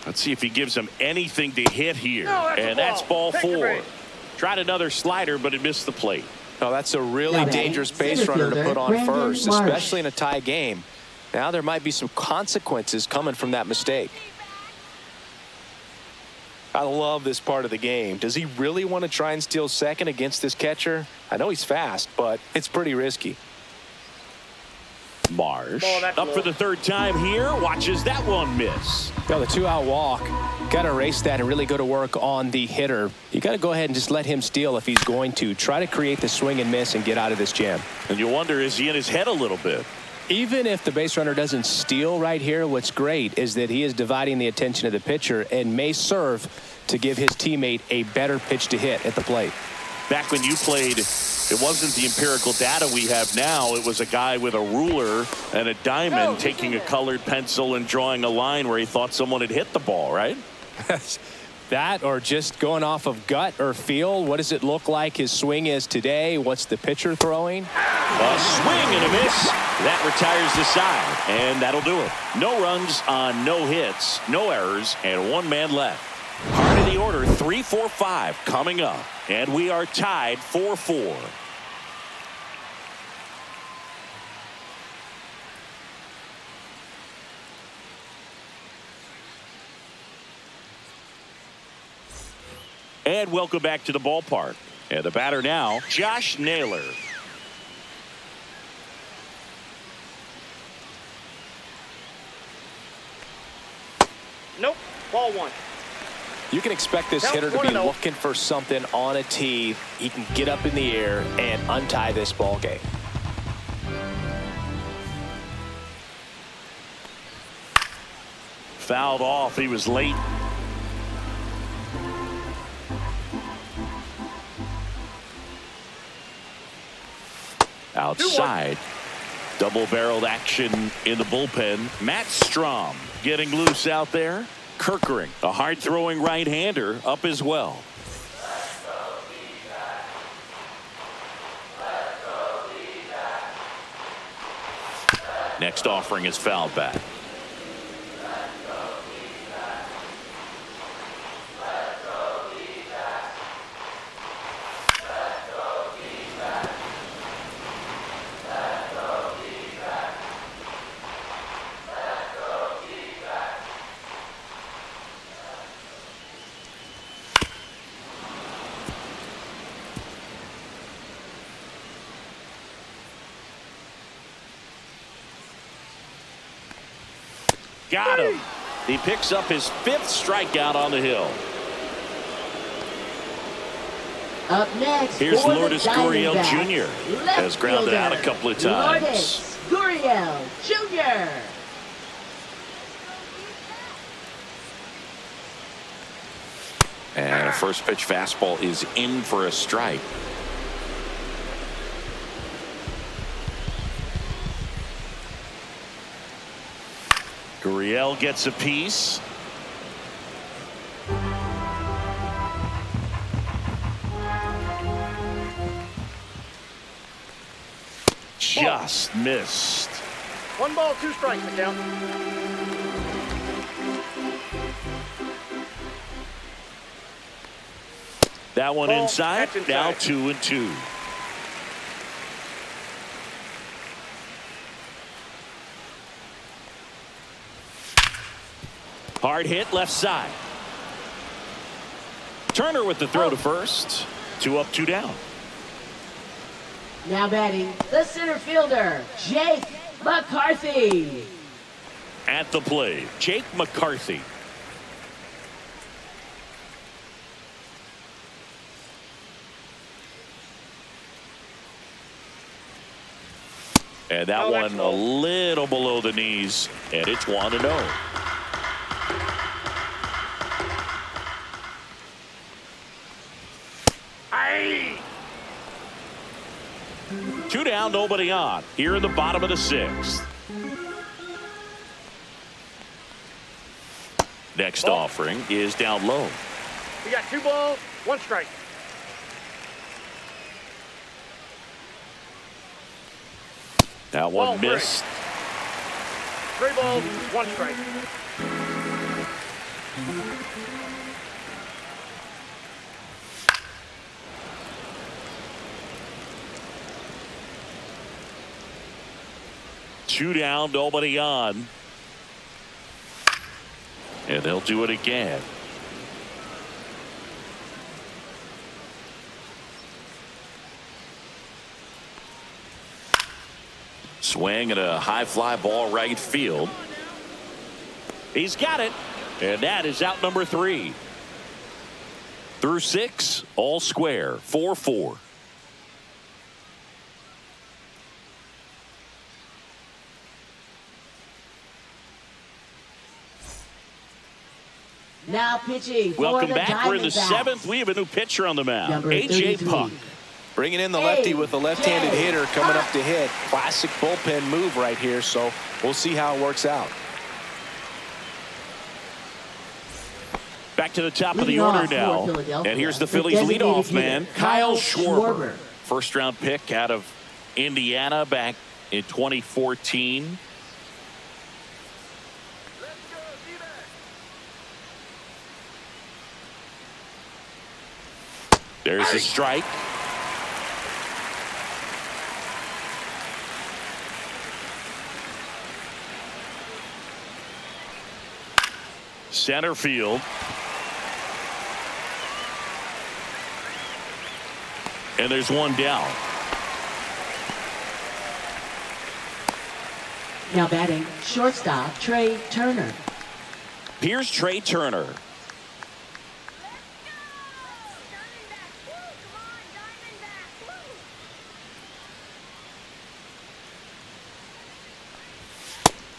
Let's see if he gives him anything to hit here. No, that's ball Take 4. Tried another slider, but it missed the plate. Oh, that's a really dangerous base runner to put on first, especially in a tie game. Now there might be some consequences coming from that mistake. I love this part of the game. Does he really want to try and steal second against this catcher? I know he's fast, but it's pretty risky. Marsh up for the 3rd time here. Watches that one miss. Now the 2-out walk. Got to erase that and really go to work on the hitter. You got to go ahead and just let him steal if he's going to. Try to create the swing and miss and get out of this jam. And you wonder, is he in his head a little bit? Even if the base runner doesn't steal right here, what's great is that he is dividing the attention of the pitcher and may serve to give his teammate a better pitch to hit at the plate. Back when you played, it wasn't the empirical data we have now. It was a guy with a ruler and a diamond taking a colored pencil and drawing a line where he thought someone had hit the ball, right? That, or just going off of gut or feel. What does it look like his swing is today? What's the pitcher throwing? A swing and a miss. That retires the side, and that'll do it. No runs on no hits, no errors, and 1 man left. Part of the order, 3-4-5 coming up, and we are tied 4-4. And welcome back to the ballpark. And the batter now, Josh Naylor. Nope. Ball 1. You can expect this hitter to be looking for something on a tee. He can get up in the air and untie this ball game. Fouled off. He was late. Outside. Double-barreled action in the bullpen. Matt Strom getting loose out there. Kirkering, a hard-throwing right-hander, up as well. Next offering is fouled back. Got him. He picks up his 5th strikeout on the hill. Up next, here's for Lourdes the Gurriel Diamondbacks, Jr. has grounded out a couple of times. Lourdes Gurriel Jr. And a first pitch fastball is in for a strike. Gurriel gets a piece. Just missed. 1 ball, 2 strikes, the count. That one Ball, inside. that's Now inside. 2-2. Hard hit left side. Turner with the throw to first. 2 up, 2 down. Now batting, the center fielder, Jake McCarthy. At the plate, Jake McCarthy. And that Oh, that's one a low. little below the knees, and it's 1-0. Aye. 2 down, nobody on. Here in the bottom of the 6th. Next Ball. offering is down low. We got 2 balls, 1 strike. That Ball one break. missed. 3 balls, 1 strike. Two down, nobody on. And they'll do it again. Swing and a high fly ball right field. He's got it. And that is out number 3. Through 6, all square, 4-4. Now pitching for Welcome the back. We're in the Diamondbacks. 7th. We have a new pitcher on the mound. Number A.J. 33. Punk. Bringing in the lefty with a left-handed A.J. hitter coming up to hit. Classic bullpen move right here, so we'll see how it works out. Back to the top of the Leading order off for now. Philadelphia, And here's the the Phillies designated leadoff man, hitter, Kyle Kyle Schwarber. Schwarber. First round pick out of Indiana back in 2014. There's the strike. Center field. And there's one down. Now batting, shortstop Trey Turner. Here's Trey Turner.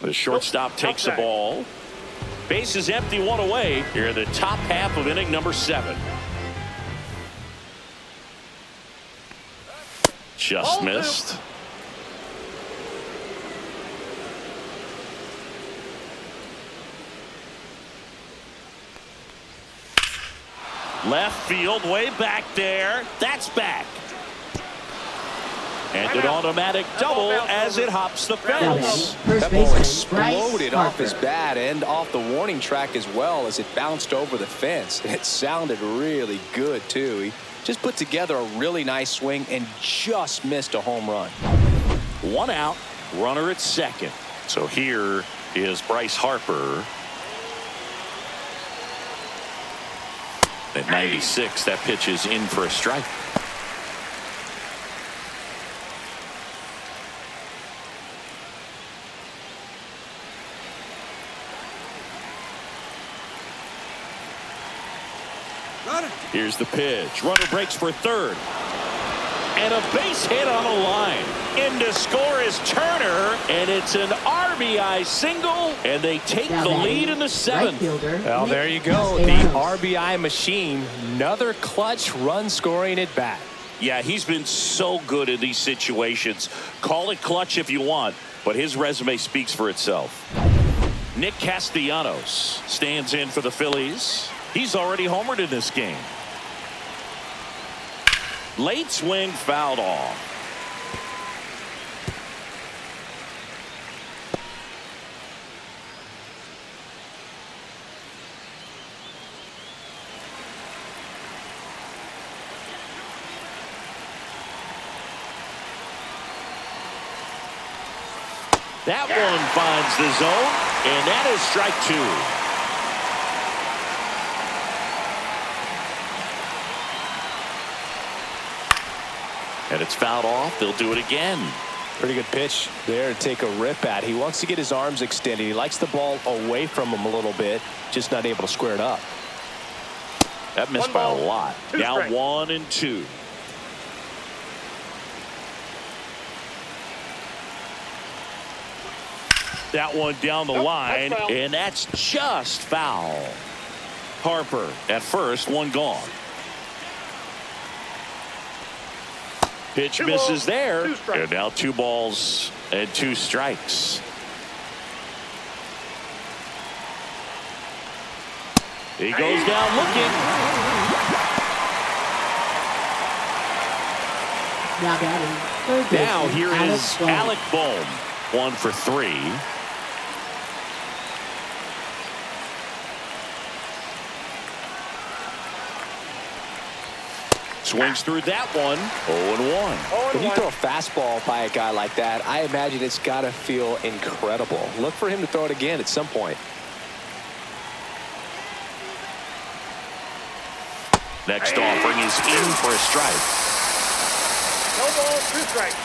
The shortstop takes the Outside. ball. Base is empty, 1 away. Here in the top half of inning number 7. Just Ball missed. Left field, way back there. That's back. And an automatic double as it hops the Now batting, fence. first That ball baseman exploded Bryce off his Harper. bat and off the warning track as well as it bounced over the fence. It sounded really good, too. He just put together a really nice swing and just missed a home run. 1 out, runner at second. So here is Bryce Harper. At 96, that pitch is in for a strike. Here's the pitch. Runner breaks for third. And a base hit on the line. In to score is Turner, and it's an RBI single, and they take the lead in the 7th. Well, there you go. The RBI machine. Another clutch run scoring at bat. Yeah, he's been so good in these situations. Call it clutch if you want, but his resume speaks for itself. Nick Castellanos stands in for the Phillies. He's already homered in this game. Late swing fouled off. That one finds the zone, and that is strike 2. And it's fouled off. They'll do it again. Pretty good pitch there to take a rip at. He wants to get his arms extended. He likes the ball away from him a little bit, just not able to square it up. That missed by a lot. Now 1-2. That one down the line, and that's just foul. Harper at first, one gone. Pitch misses there, and now 2 balls and 2 strikes. He goes down looking. Now here is Alec Bohm, 1 for 3. Swings through that one. 0-1. When you throw a fastball by a guy like that, I imagine it's got to feel incredible. Look for him to throw it again at some point. Next offering is in for a strike. No ball, 2 strikes.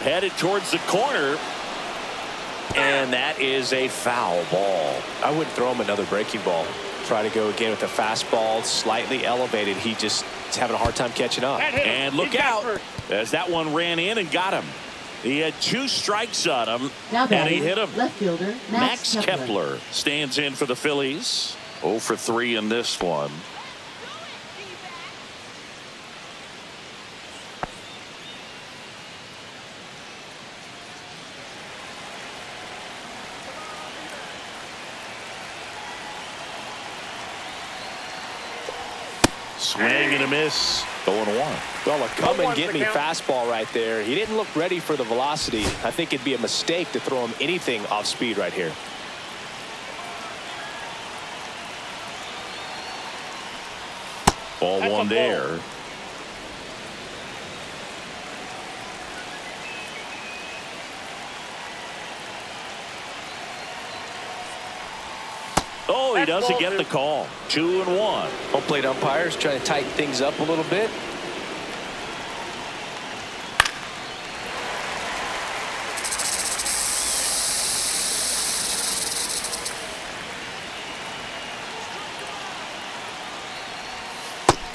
Headed towards the corner. And that is a foul ball. I wouldn't throw him another breaking ball. Try to go again with a fastball slightly elevated. He just is having a hard time catching up. And look out as that one ran in and got him. He had 2 strikes on him, and he hit him. Left fielder Max Kepler stands in for the Phillies. 0 for 3 in this one. Swing and a miss. 0-1. Well, a come and get me fastball right there. He didn't look ready for the velocity. I think it'd be a mistake to throw him anything off speed right here. Ball 1 there. Oh, he doesn't get the call. 2-1. Home plate umpires trying to tighten things up a little bit.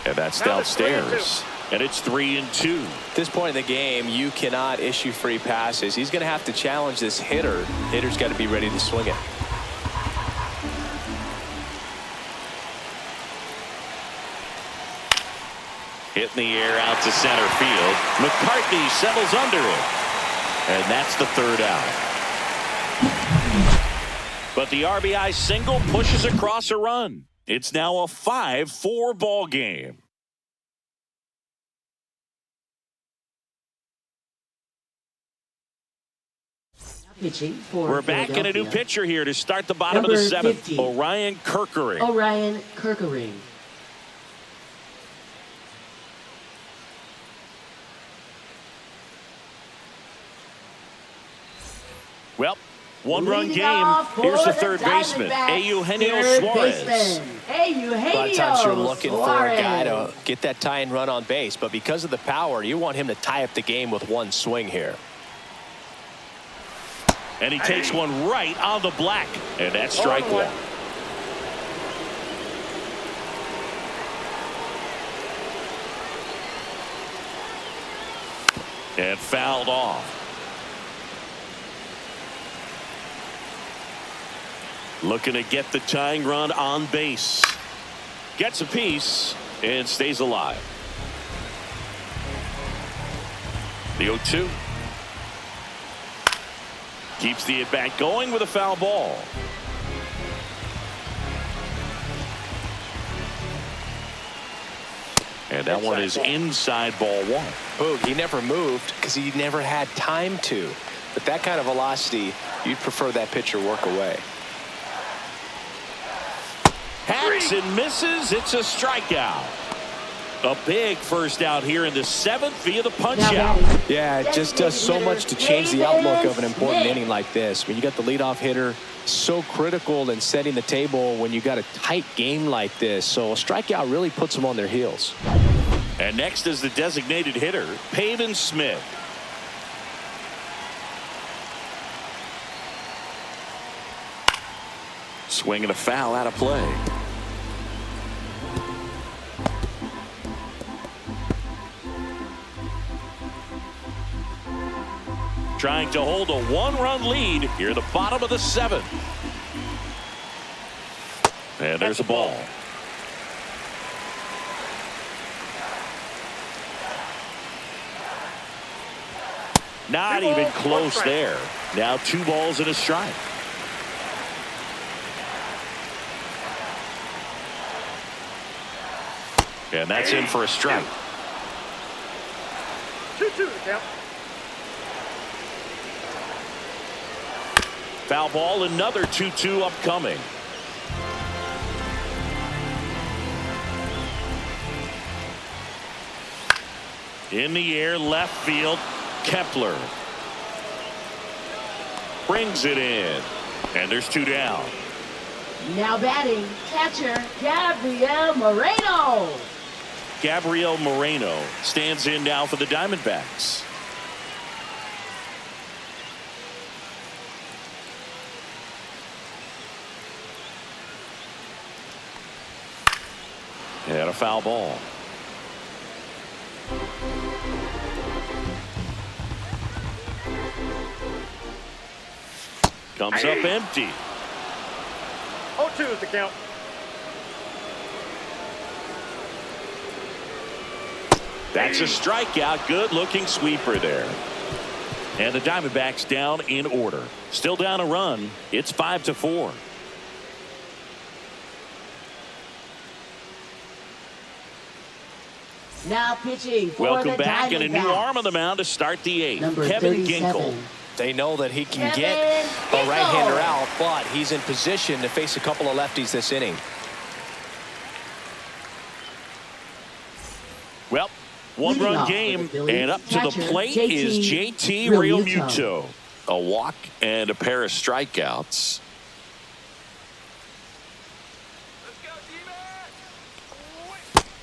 And that's downstairs. And it's 3-2. At this point in the game, you cannot issue free passes. He's going to have to challenge this hitter. Hitter's got to be ready to swing it. Hit in the air out to center field. McCarthy settles under it. And that's the 3rd out. But the RBI single pushes across a run. It's now a 5-4 ball game. We're back in a new pitcher here to start the bottom of the 7th. 50. Orion Kerkering. Orion Kerkering. Well, 1-run Leading game. off for Here's the the 3rd baseman, Diamondbacks, Eugenio third Suarez. baseman, Eugenio A lot of times you're looking for a guy Suarez. to get that tying run on base, but because of the power, you want him to tie up the game with one swing here. And he takes one right on the black. And that's strike 1. And fouled off. Looking to get the tying run on base. Gets a piece and stays alive. The 0-2. Keeps the at-bat going with a foul ball. And that one is inside ball one. Boog, he never moved because he never had time to. But that kind of velocity, you'd prefer that pitcher work away. Hacks and misses. It's a strikeout. A big first out here in the 7th via the punch out. Yeah, it just does so much to change the outlook of an important inning like this. When you got the leadoff hitter, so critical in setting the table when you got a tight game like this. So a strikeout really puts them on their heels. And next is the designated hitter, Pavin Smith. Swinging a foul out of play. Trying to hold a one-run lead here at the bottom of the 7th. And there's a ball. Not even close there. Now 2 balls and a strike. And that's in for a strike. 2-2 count. Foul ball, another 2-2 upcoming. In the air, left field, Kepler. Brings it in. And there's 2 down. Now batting, catcher Gabriel Moreno. Gabriel Moreno stands in now for the Diamondbacks. And a foul ball. Comes up empty. 0-2 is the count. That's a strikeout. Good looking sweeper there. And the Diamondbacks down in order. Still down a run. It's 5-4. Now pitching for Welcome the back, and a new Diamondbacks. arm on the mound to start the 8th. Number Kevin 37. Ginkel. They know that he can Kevin get a Ginkel. right-hander out, but he's in position to face a couple of lefties this inning. Well, Leading one-run off game, for the Phillies, and up to the catcher, plate JT is JT Realmuto. Realmuto. A walk and a pair of strikeouts.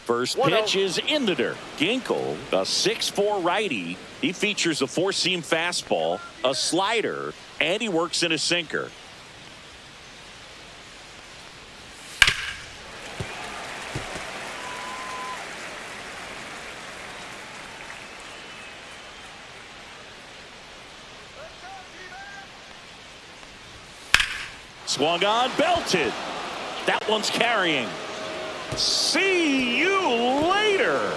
First pitch is in the dirt. Ginkel, a 6'4" righty. He features a 4-seam fastball, a slider, and he works in a sinker. Swung on, belted. That one's carrying. See you later.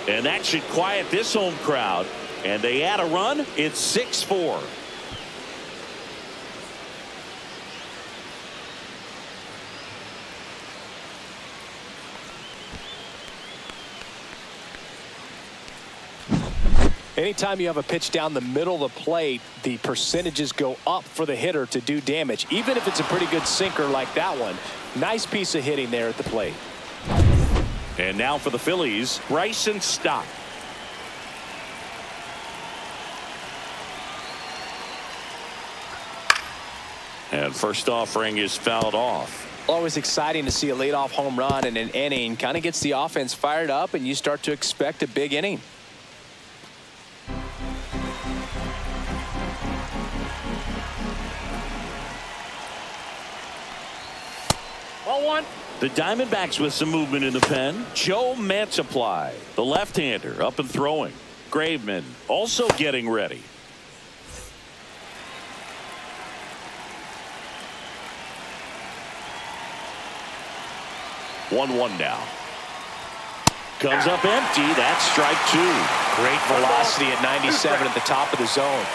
And that should quiet this home crowd. And they add a run. It's 6-4. Anytime you have a pitch down the middle of the plate, the percentages go up for the hitter to do damage, even if it's a pretty good sinker like that one. Nice piece of hitting there at the plate. And now for the Phillies, Bryson Stott. And first offering is fouled off. Always exciting to see a leadoff home run in an inning. Kind of gets the offense fired up, and you start to expect a big inning. Ball 1. The Diamondbacks with some movement in the pen. Joe Mantiply, the left-hander, up and throwing. Graveman also getting ready. One now. Comes up empty. That's strike two. Great velocity at 97 at the top of the zone.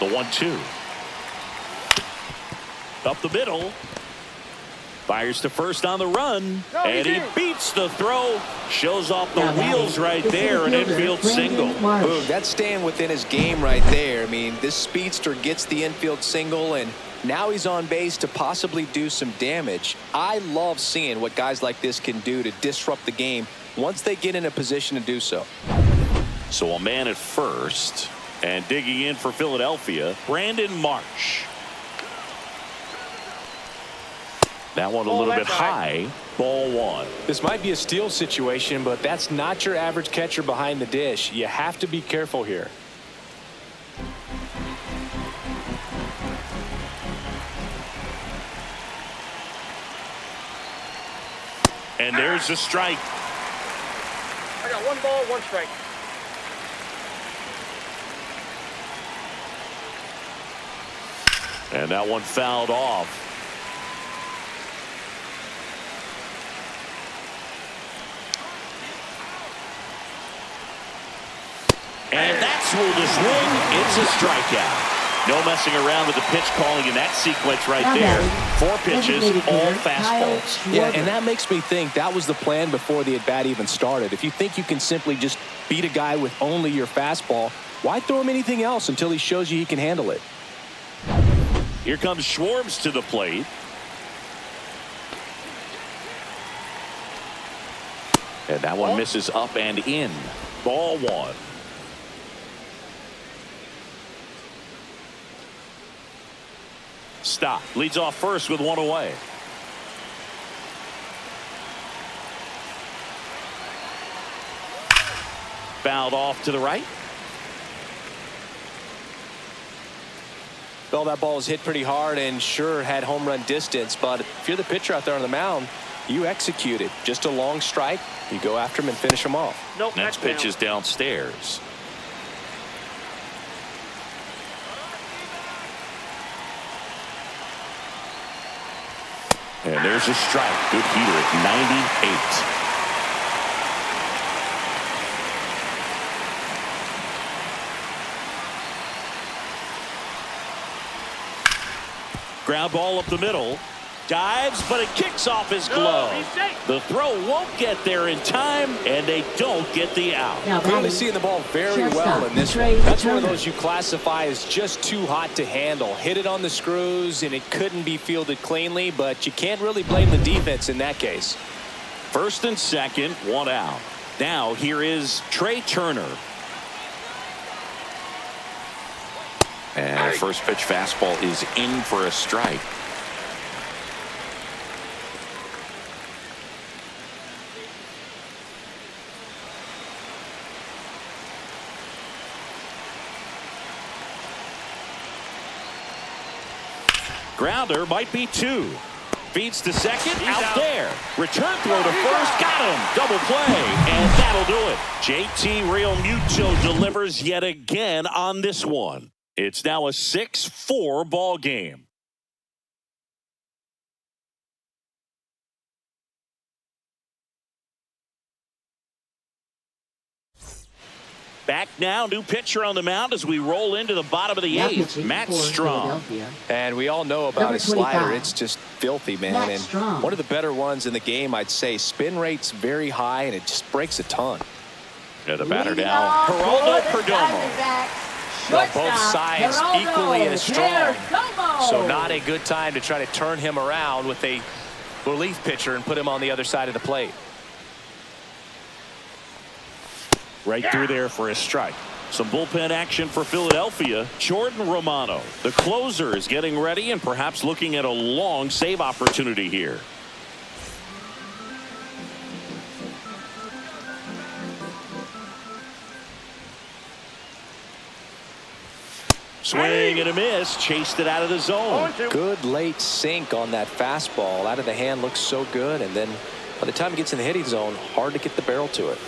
The 1-2. Up the middle. Fires to first on the run. And he beats the throw. Shows off the wheels right there. An infield single. Boog, that's staying within his game right there. I mean, this speedster gets the infield single, and now he's on base to possibly do some damage. I love seeing what guys like this can do to disrupt the game once they get in a position to do so. So a man at first. And digging in for Philadelphia, Brandon Marsh. That one a little bit high. Ball one. This might be a steal situation, but that's not your average catcher behind the dish. You have to be careful here. And there's a strike. I got 1 ball, 1 strike. And that one fouled off. And that's ruled a swing. It's a strikeout. No messing around with the pitch calling in that sequence right there. 4 pitches, all fastballs. Yeah, and that makes me think that was the plan before the at-bat even started. If you think you can simply just beat a guy with only your fastball, why throw him anything else until he shows you he can handle it? Here comes Schwartz to the plate. And that one misses up and in. Ball one. Stop. Leads off first with 1 away. Fouled off to the right. Well, that ball was hit pretty hard and sure had home run distance, but if you're the pitcher out there on the mound, you execute it. Just a long strike. You go after him and finish him off. Nope. Next pitch is downstairs. And there's a strike. Good heater at 98. Ground ball up the middle. Dives, but it kicks off his glove. The throw won't get there in time, and they don't get the out. Really seeing the ball very well in this one. That's one of those you classify as just too hot to handle. Hit it on the screws, and it couldn't be fielded cleanly, but you can't really blame the defense in that case. First and second, 1 out. Now here is Trey Turner. And first pitch fastball is in for a strike. Grounder might be 2. Feeds to second. Out there. Return throw to first. Got him. Double play. And that'll do it. JT Realmuto delivers yet again on this one. It's now a 6-4 ball game. Back now, new pitcher on the mound as we roll into the bottom of the 8th. Matt Strong. And we all know about his slider. 25. It's just filthy, man. Matt And Strong. one of the better ones in the game, I'd say. Spin rate's very high, and it just breaks a ton. Yeah, the batter now, Geraldo Perdomo. Well, both sides equally as strong. So not a good time to try to turn him around with a relief pitcher and put him on the other side of the plate. Right through there for a strike. Some bullpen action for Philadelphia. Jordan Romano, the closer, is getting ready and perhaps looking at a long save opportunity here. Swing and a miss. Chased it out of the zone. Good late sink on that fastball. Out of the hand looks so good. And then by the time it gets in the hitting zone, hard to get the barrel to it.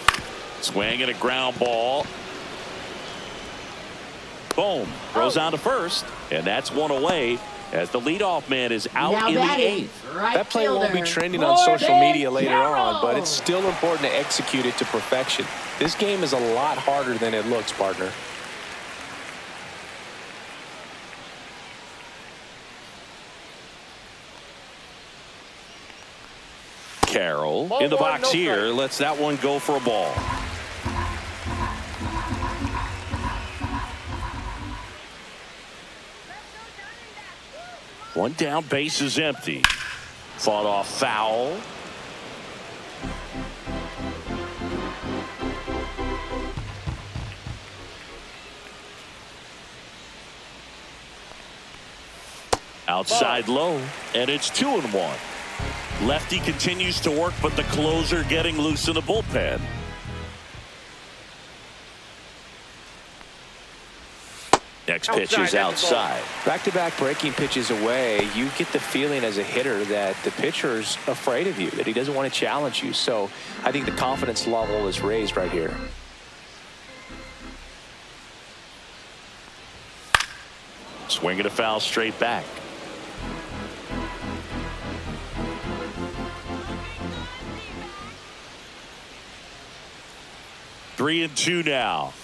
Swing and a ground ball. Boom. Throws on to first. And that's one away as the leadoff man is out Now in the batting, eighth. right That play won't be fielder, trending on social media later on, but Carroll. it's still important to execute it to perfection. This game is a lot harder than it looks, partner. Carroll Ball in the one, box no here. strike. Lets that one go for a ball. One down, base is empty. Fought off foul. Outside low, and it's 2-1. Lefty continues to work, but the closer getting loose in the bullpen. Next pitch is outside. Back-to-back breaking pitches away, you get the feeling as a hitter that the pitcher's afraid of you, that he doesn't want to challenge you. So I think the confidence level is raised right here. Swing and a foul straight back. Three and two now.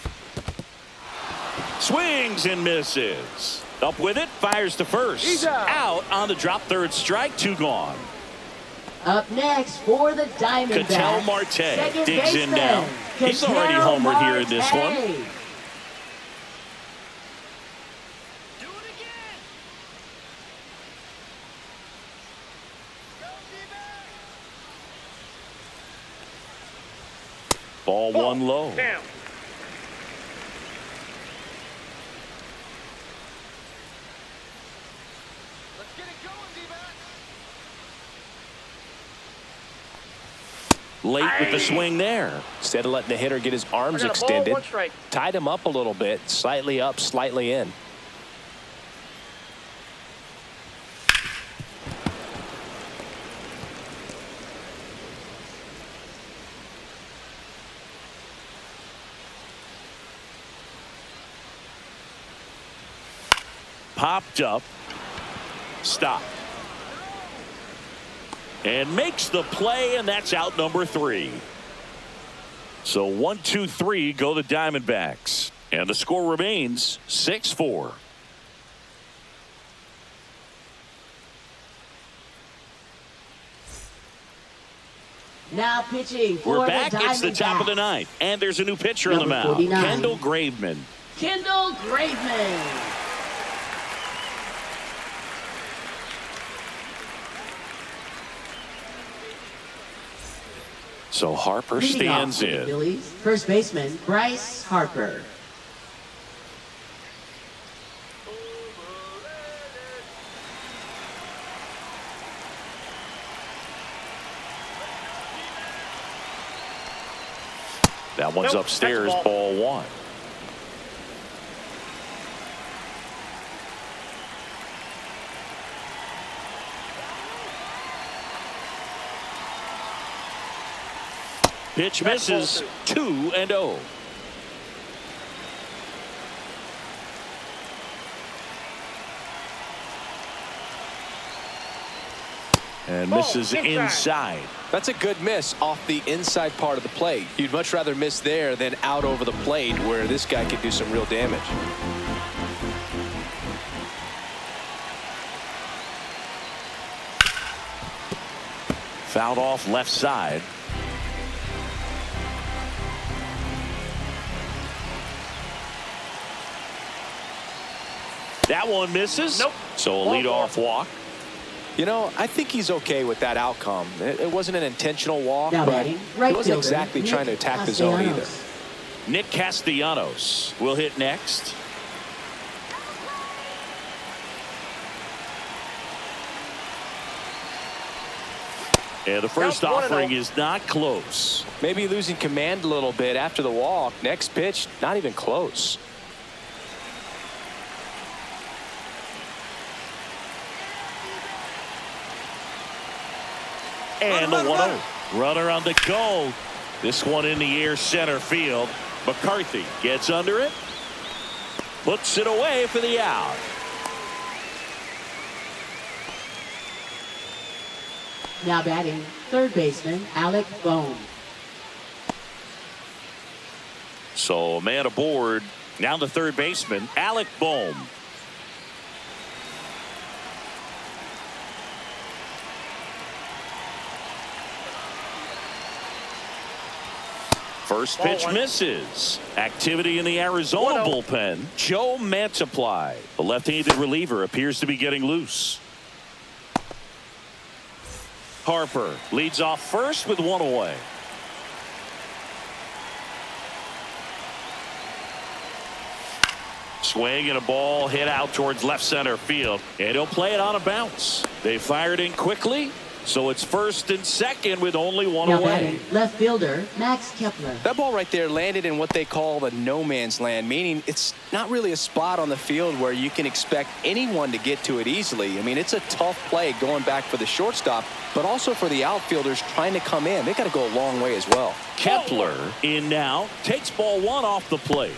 Swings and misses. Up with it, fires to first. He's out. On the drop, third strike, two gone. Up next for the Diamondbacks. Ketel Marte Second digs in baseman, now. He's already Ketel homered here in this one. Marte. Ball one low. Damn. Let's get it going, D-backs. Late with the swing there. Instead of letting the hitter get his arms I got a ball, extended, one strike. tied him up a little bit, slightly up, slightly in. Popped up. Stop. And makes the play, and that's out number 3. So 1, 2, 3 go the Diamondbacks. And the score remains 6-4. Now pitching for We're back. the It's the top of the Diamondbacks. ninth. And there's a new pitcher on the Number mound. 49. Kendall Graveman. Kendall Graveman. So Harper Leading off stands for the in. Phillies, first baseman Bryce Harper. That one's Nope, upstairs, that's a ball 1. Pitch That's misses. ball 2-0. And Ball misses inside. That's a good miss off the inside part of the plate. You'd much rather miss there than out over the plate where this guy could do some real damage. Fouled off left side. That one misses. Nope. So a Ball leadoff four. walk. You know, I think he's okay with that outcome. It wasn't an intentional walk, Now but batting, he right wasn't fielder, exactly Nick trying to attack the zone either. Castellanos. Nick Castellanos will hit next. And the first Count 1-0. offering is not close. Maybe losing command a little bit after the walk. Next pitch, not even close. And the 1-0. Runner on the go. This one in the air center field. McCarthy gets under it. Puts it away for the out. Now batting, third baseman Alec Bohm. So a man aboard. Now the third baseman, Alec Bohm. First pitch misses. Activity in the Arizona bullpen. Joe Mantiply. The left-handed reliever appears to be getting loose. Harper leads off first with one away. Swing and a ball hit out towards left center field. And he'll play it on a bounce. They fired in quickly. So it's first and second with only one now away. Batting, left fielder Max Kepler. That ball right there landed in what they call the no man's land, meaning it's not really a spot on the field where you can expect anyone to get to it easily. I mean, it's a tough play going back for the shortstop, but also for the outfielders trying to come in. They got to go a long way as well. Kepler in now, takes ball one off the plate.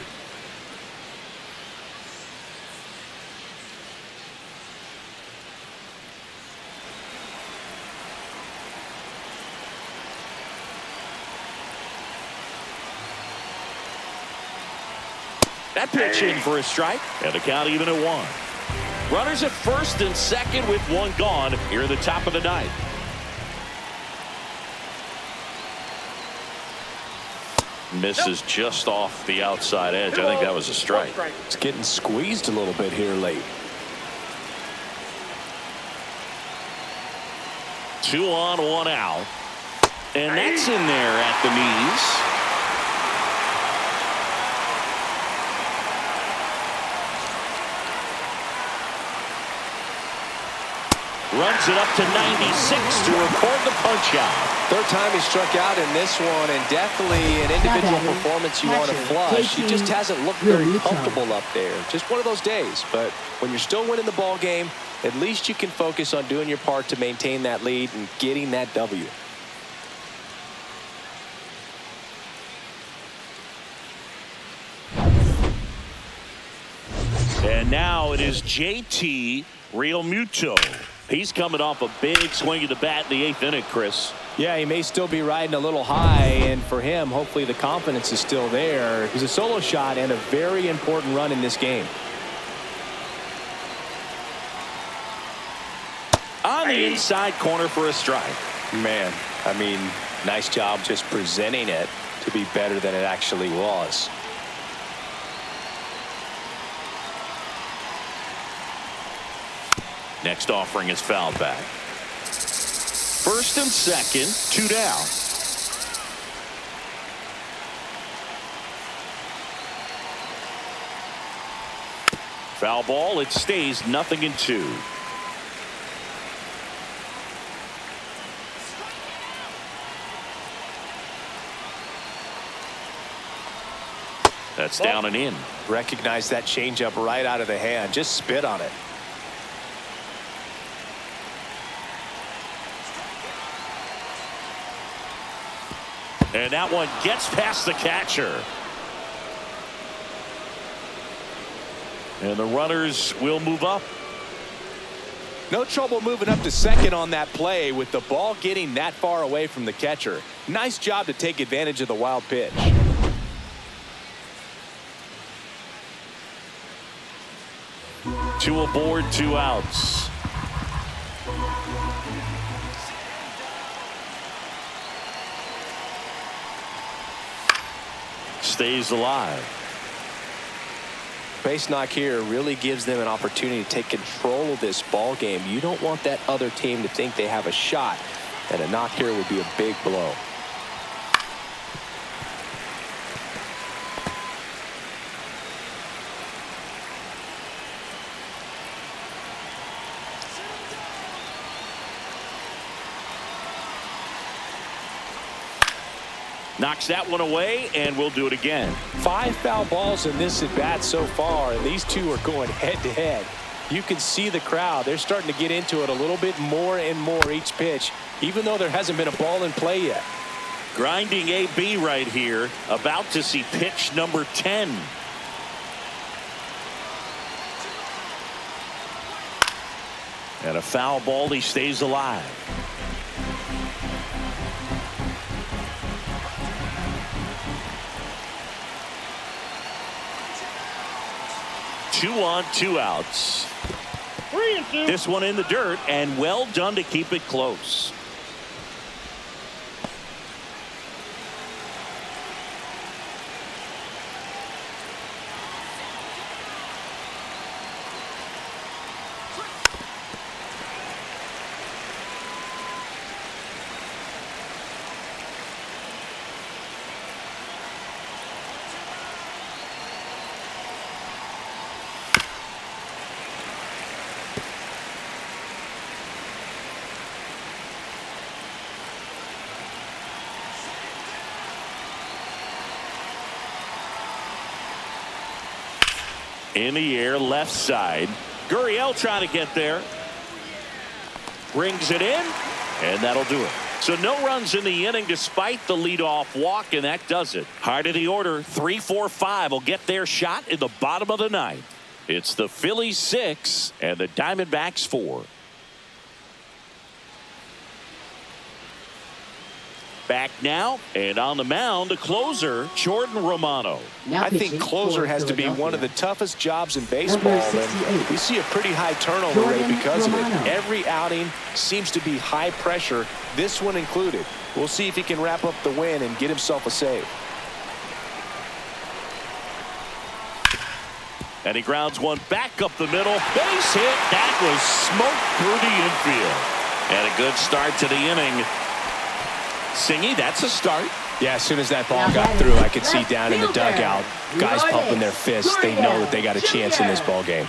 That pitch in for a strike, and the count even at one. Runners at first and second with one gone here at the top of the ninth. Misses just off the outside edge. I think that was a strike. It's getting squeezed a little bit here late. 2 on, 1 out. And that's in there at the knees. Runs it up to 96 to record the punch out. Third time he struck out in this one, and definitely an individual performance you want to flush. He just hasn't looked very comfortable up there. Just one of those days. But when you're still winning the ball game, at least you can focus on doing your part to maintain that lead and getting that W. And now it is JT Realmuto. He's coming off a big swing of the bat in the 8th inning, Chris. Yeah, he may still be riding a little high, and for him, hopefully the confidence is still there. It was a solo shot and a very important run in this game. On the inside corner for a strike. Man, I mean, nice job just presenting it to be better than it actually was. Next offering is fouled back. First and second, 2 down. Foul ball, it stays 0-2. That's down and in. Recognize that changeup right out of the hand. Just spit on it. And that one gets past the catcher. And the runners will move up. No trouble moving up to second on that play with the ball getting that far away from the catcher. Nice job to take advantage of the wild pitch. Two aboard, 2 outs. Stays alive. Base knock here really gives them an opportunity to take control of this ball game. You don't want that other team to think they have a shot, and a knock here would be a big blow. Knocks that one away, and we'll do it again. 5 foul balls in this at bat so far, and these two are going head to head. You can see the crowd. They're starting to get into it a little bit more and more each pitch, even though there hasn't been a ball in play yet. Grinding AB right here. About to see pitch number 10. And a foul ball. He stays alive. Two on, 2 outs. This one in the dirt, and well done to keep it close. In the air, left side. Gurriel trying to get there. Brings it in, and that'll do it. So no runs in the inning despite the leadoff walk, and that does it. Heart of the order, 3-4-5 will get their shot in the bottom of the ninth. It's the Phillies 6 and the Diamondbacks 4. Back now, and on the mound, the closer, Jordan Romano. I think closer has to be one of the toughest jobs in baseball, and we see a pretty high turnover rate because of it. Every outing seems to be high pressure, this one included. We'll see if he can wrap up the win and get himself a save. And he grounds one back up the middle. Base hit. That was smoke through the infield. And a good start to the inning. Singy, that's a start. Yeah, as soon as that ball got through, I could see down in the dugout, guys pumping their fists. They know that they got a chance in this ball game.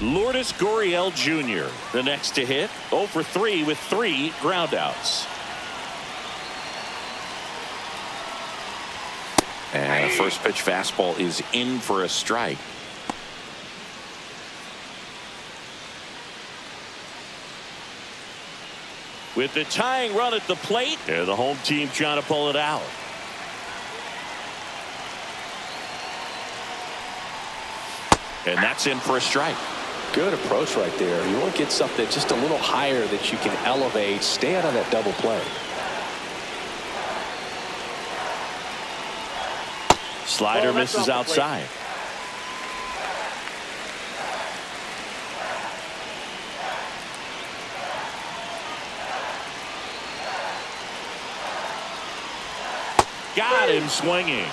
Lourdes Gurriel Jr., the next to hit. 0 for 3 with 3 groundouts. And a first pitch fastball is in for a strike. With the tying run at the plate, and the home team trying to pull it out. And that's in for a strike. Good approach right there. You want to get something just a little higher that you can elevate. Stay out of that double play. Slider misses outside. Got him swinging.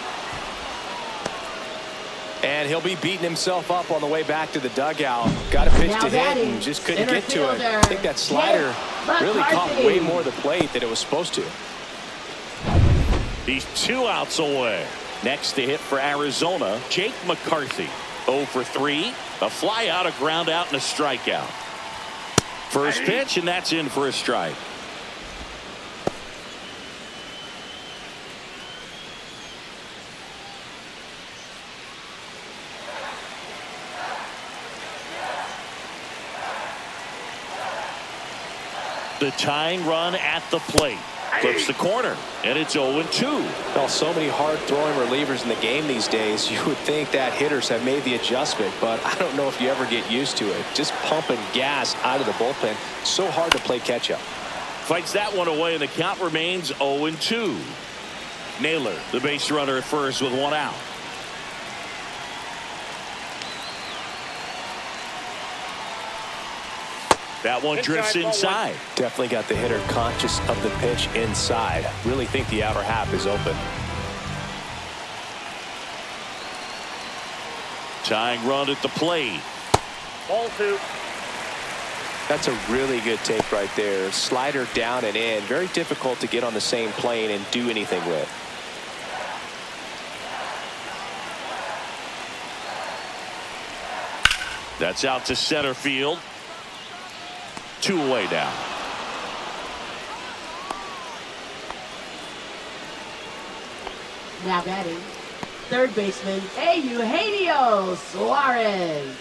And he'll be beating himself up on the way back to the dugout. Got a pitch to hit and just couldn't get to it. I think that slider really caught way more of the plate than it was supposed to. He's 2 outs away. Next to hit for Arizona, Jake McCarthy. 0 for 3. A fly out, a ground out, and a strikeout. First pitch, and that's in for a strike. The tying run at the plate. Flips the corner, and it's 0-2. Well, so many hard-throwing relievers in the game these days, you would think that hitters have made the adjustment, but I don't know if you ever get used to it. Just pumping gas out of the bullpen. So hard to play catch-up. Fights that one away, and the count remains 0-2. Naylor, the base runner at first with 1 out. That one drifts inside. Definitely got the hitter conscious of the pitch inside. Really think the outer half is open. Tying run at the plate. Ball 2. That's a really good take right there. Slider down and in. Very difficult to get on the same plane and do anything with. That's out to center field. 2 away now. Now batting, third baseman Eugenio Suarez.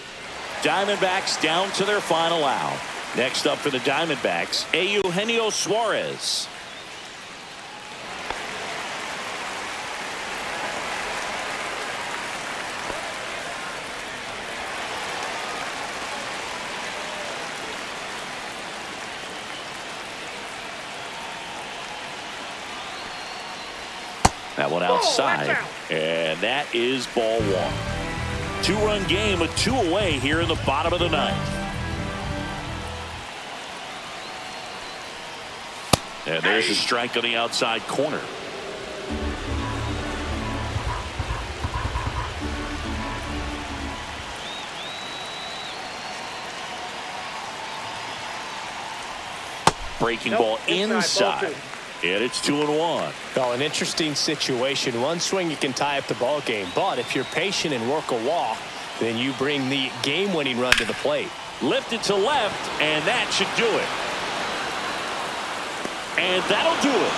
Diamondbacks down to their final out. Next up for the Diamondbacks, Eugenio Suarez. That one outside, and that is ball one. Two-run game with two away here in the bottom of the ninth. And there's a strike on the outside corner. Breaking ball inside. And it's 2-1. Well, an interesting situation. One swing you can tie up the ball game, but if you're patient and work a walk, then you bring the game-winning run to the plate. Lifted to left, and that should do it. And that'll do it.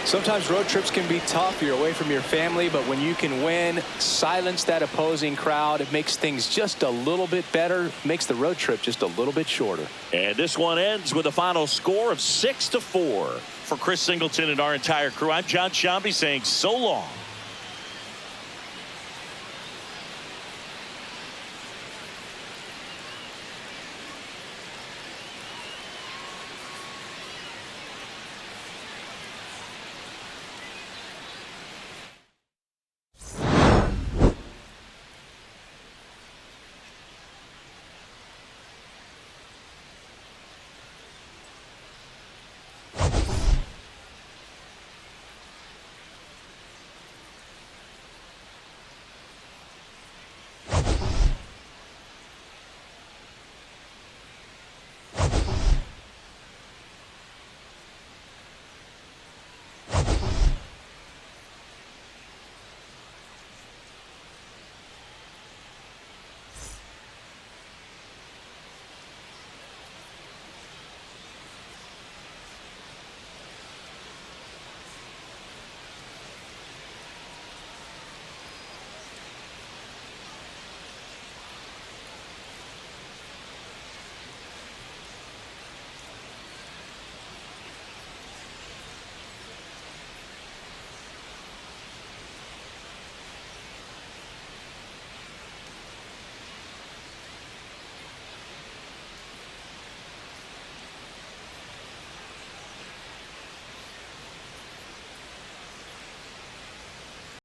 Sometimes road trips can be tough. You're away from your family, but when you can win, silence that opposing crowd, it makes things just a little bit better, makes the road trip just a little bit shorter. And this one ends with a final score of 6-4. For Chris Singleton and our entire crew, I'm John Shambi saying so long.